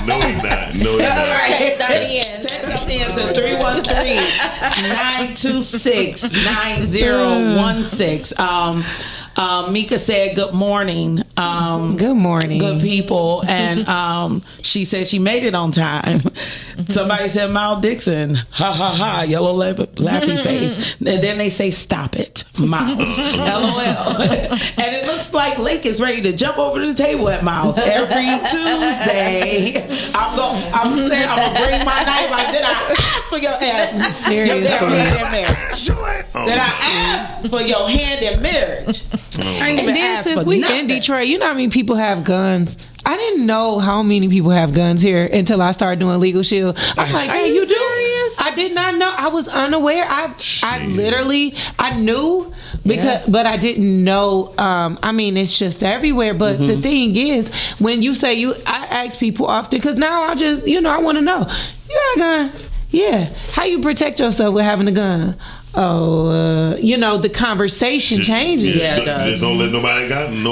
No, he's not. Text I'm in. Text I'm in to 313-926-9016. Mika said good morning. Good morning. Good people. And she said she made it on time. Somebody said Miles Dixon. Ha ha ha. Yellow laughy face. And then they say stop it, Miles. LOL. And it looks like Lake is ready to jump over the table at Miles every Tuesday. I'm gonna bring my knife like, did I ask for your ass? Seriously. Your hand in marriage. Did I ask for your hand in marriage? I ain't even And then asked since for we nothing. in Detroit, you know how many people have guns? I didn't know how many people have guns here until I started doing Legal Shield. I was like, hey, you serious? I did not know. I was unaware. I literally, I knew because, but I didn't know. I mean, it's just everywhere. But the thing is, when you say I ask people often because now I just, I want to know. You got a gun? Yeah. How you protect yourself with having a gun? Oh, the conversation changes. Yeah, it does. Just don't let nobody got them.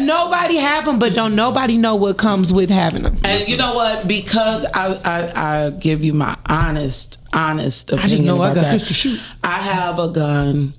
Nobody have them, but don't nobody know what comes with having them. And you know what? Because I give you my honest opinion I just know about I got that. to shoot. I have a gun.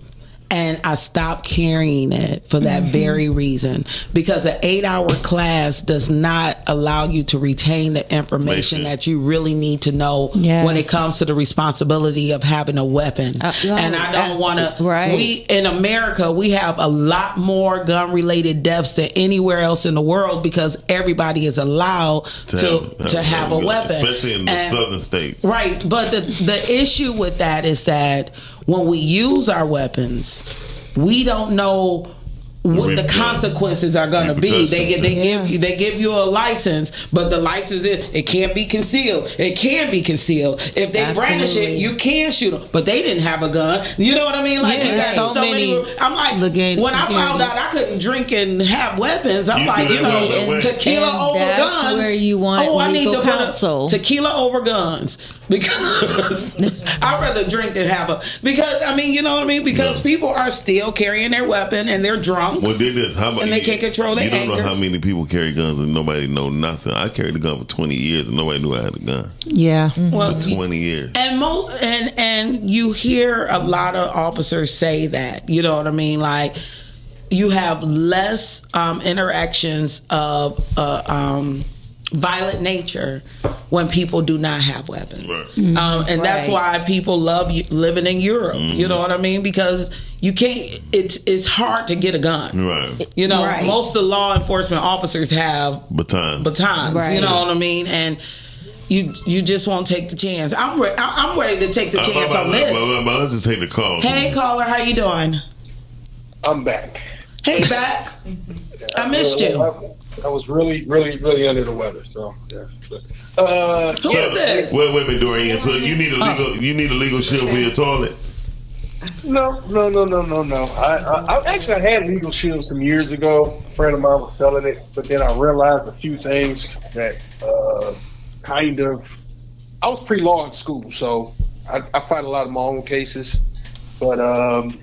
And I stopped carrying it for that very reason. Because an 8-hour class does not allow you to retain the information that you really need to know when it comes to the responsibility of having a weapon. And I don't want to... We, in America, we have a lot more gun-related deaths than anywhere else in the world because everybody is allowed to have a weapon. Especially in the southern states. Right. But the issue with that is that when we use our weapons, we don't know what the consequences are going to be. They give you a license, but the license is it can't be concealed. It can be concealed. If they brandish it, you can shoot them. But they didn't have a gun. You know what I mean? Like you got so many. I'm like, when I found out I couldn't drink and have weapons, I'm like, tequila over guns. Where you want I need to counsel. Tequila over guns. Because I'd rather drink than have a. Because I mean, you know what I mean. Because people are still carrying their weapon and they're drunk. Well, did this? How about and they can't control their anger. You don't know how many people carry guns and nobody know nothing. I carried a gun for 20 years and nobody knew I had a gun. Yeah, well, for 20 years. And you hear a lot of officers say that. You know what I mean? Like you have less interactions of violent nature when people do not have weapons. And that's why people love living in Europe. You know what I mean? Because you can't, it's hard to get a gun. Right. You know, most of the law enforcement officers have batons. You know what I mean? And you just won't take the chance. I'm ready to take the chance on this. Let's just take the call. Hey, caller, how you doing? I'm back. Hey, back. I missed you. I was really, really, really under the weather. So yeah. Who is this? Wait a minute, Dorian. So you need a legal shield for your toilet? No. I had legal shields some years ago. A friend of mine was selling it, but then I realized a few things that I was pre-law in school, so I fight a lot of my own cases. But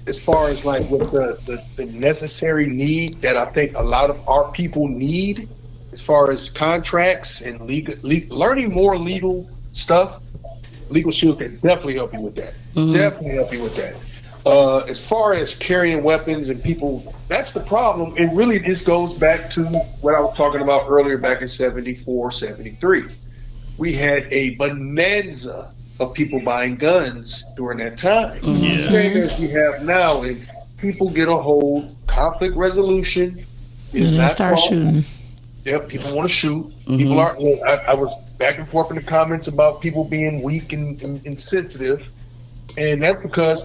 as far as like with the necessary need that I think a lot of our people need, as far as contracts and learning more legal stuff, Legal Shield can definitely help you with that. Definitely help you with that. As far as carrying weapons and people, that's the problem. And really this goes back to what I was talking about earlier back in 74, 73. We had a bonanza of people buying guns during that time. Same as we have now, and people get a hold. Conflict resolution is not start shooting. Yep, people want to shoot. People are. I was back and forth in the comments about people being weak and sensitive, and that's because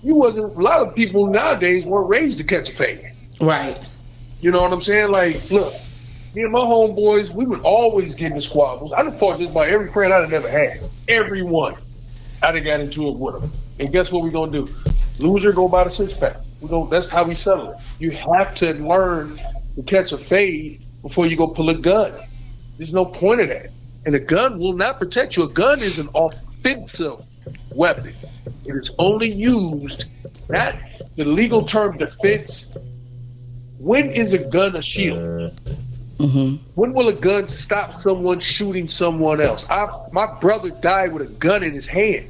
a lot of people nowadays weren't raised to catch a fade. Right. You know what I'm saying? Like, look, me and my homeboys, we would always get into squabbles. I done fought just about every friend I'd have never had. Everyone. I done got into it with them. And guess what we gonna do? Loser go buy the 6-pack. That's how we settle it. You have to learn to catch a fade before you go pull a gun. There's no point of that. And a gun will not protect you. A gun is an offensive weapon. It is only used, not the legal term defense. When is a gun a shield? When will a gun stop someone shooting someone else? My brother died with a gun in his hand.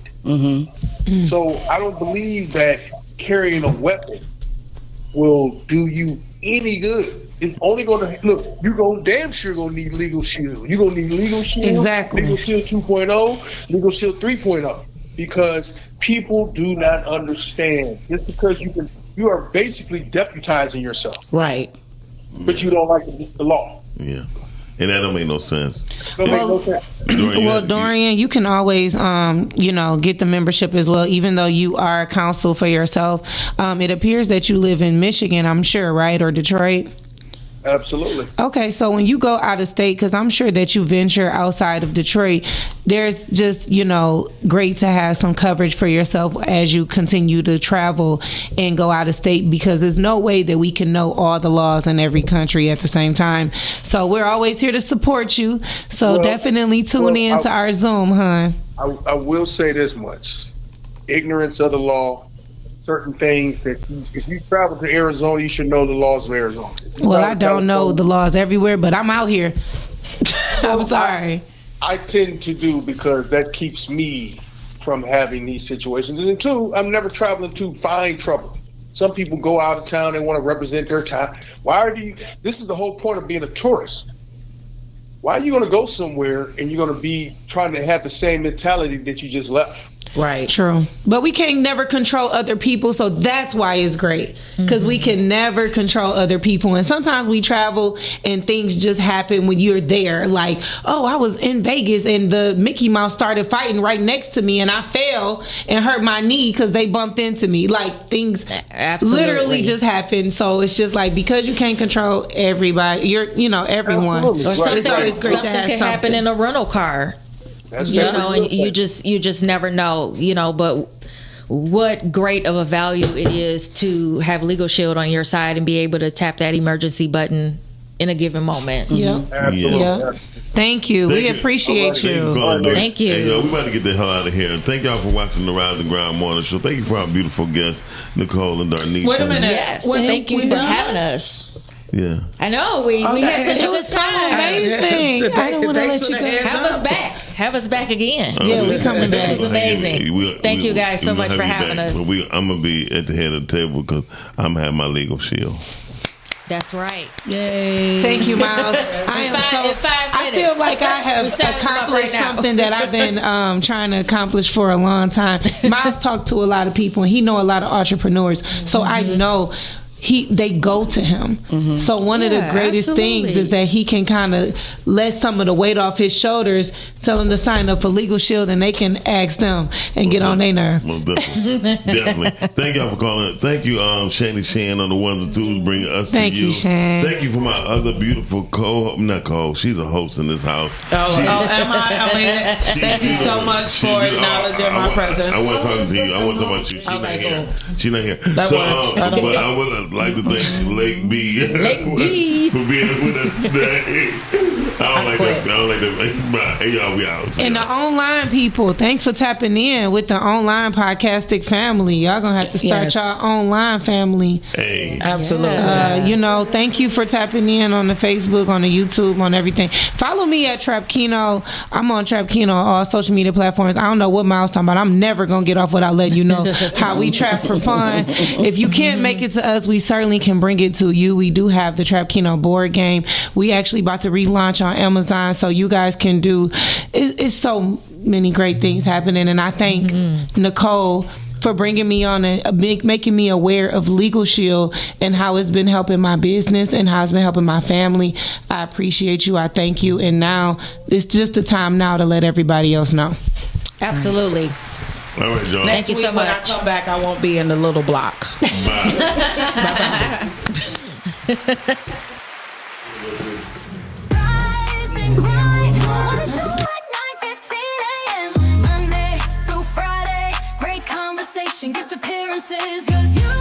So I don't believe that carrying a weapon will do you any good. It's only going to look. You're damn sure going to need Legal Shield. You're going to need Legal Shield, exactly. Legal Shield 2.0, Legal Shield 3.0, because people do not understand. Just because you are basically deputizing yourself, right? But you don't like the law. Yeah. And that don't make no sense. Dorian, you can always, get the membership as well, even though you are counsel for yourself. It appears that you live in Michigan, I'm sure, right? Or Detroit? Absolutely. Okay, so when you go out of state, because I'm sure that you venture outside of Detroit, there's just, great to have some coverage for yourself as you continue to travel and go out of state, because there's no way that we can know all the laws in every country at the same time. So we're always here to support you. So definitely tune in to our Zoom, hon. I will say this much. Ignorance of the law. Certain things that if you travel to Arizona, you should know the laws of Arizona. Well, I don't know the laws everywhere, but I'm out here. I'm sorry. I tend to do because that keeps me from having these situations. And then two, I'm never traveling to find trouble. Some people go out of town and want to represent their town. This is the whole point of being a tourist. Why are you going to go somewhere and you're going to be trying to have the same mentality that you just left? Right. True. But we can't never control other people, so that's why it's great. Because we can never control other people. And sometimes we travel and things just happen when you're there. Like, I was in Vegas and the Mickey Mouse started fighting right next to me and I fell and hurt my knee because they bumped into me. Like, things literally just happen. So it's just like, because you can't control everybody, everyone. Or something can happen in a rental car. And you just never know, but what great of a value it is to have Legal Shield on your side and be able to tap that emergency button in a given moment. Yeah. Absolutely. Yeah. Thank you. We appreciate you. Thank you. Hey, we about to get the hell out of here. Thank y'all for watching the Rise and Grind Morning Show. Thank you for our beautiful guests, Nicole and Darnese. Wait a minute. Yes. Thank you for having us. Yeah. I know. We had such a good time. Amazing. I don't want to let you go. Have us back again. Yeah, we're coming back. This is amazing. Thank you guys so much for having us. But I'm going to be at the head of the table because I'm having my Legal Shield. That's right. Yay. Thank you, Miles. I feel like I have accomplished something that I've been trying to accomplish for a long time. Miles talked to a lot of people and he know a lot of entrepreneurs. So I know they go to him. So one of the greatest things is that he can kind of let some of the weight off his shoulders, tell them to sign up for Legal Shield and they can ask them and get on their nerve. Most definitely. Thank y'all for calling. Thank you, Shani Shan on the ones and twos bringing us Thank to you. Shan. Thank you for my other beautiful not co-host. She's a host in this house. Am I? Thank you so much for acknowledging my presence. I wasn't talking to you. I wasn't talking about you. She's not here. She's not here. That works. But I would like to thank Lake B for being with us today. I don't like that. Bye. Hey, y'all, we out. And the online people, thanks for tapping in with the online podcastic family. Y'all gonna have to start y'all online family. Hey, absolutely. Thank you for tapping in on the Facebook, on the YouTube, on everything. Follow me at Trap Kino. I'm on Trap Kino on all social media platforms. I don't know what Miles talking about. I'm never gonna get off without letting you know how we trap for fun. If you can't make it to us, we certainly can bring it to you. We do have the Trap Kino board game. We actually about to relaunch on Amazon, so you guys can do. It's so many great things happening, and I thank Nicole for bringing me on making me aware of Legal Shield and how it's been helping my business and how it's been helping my family. I appreciate you. I thank you. And now it's just the time now to let everybody else know. Absolutely. All right, John. Thank you so much. When I come back, I won't be in the little block. Bye. Rise and grind on the show at 9:15 a.m. Monday through Friday, great conversation, guest appearances, 'cause you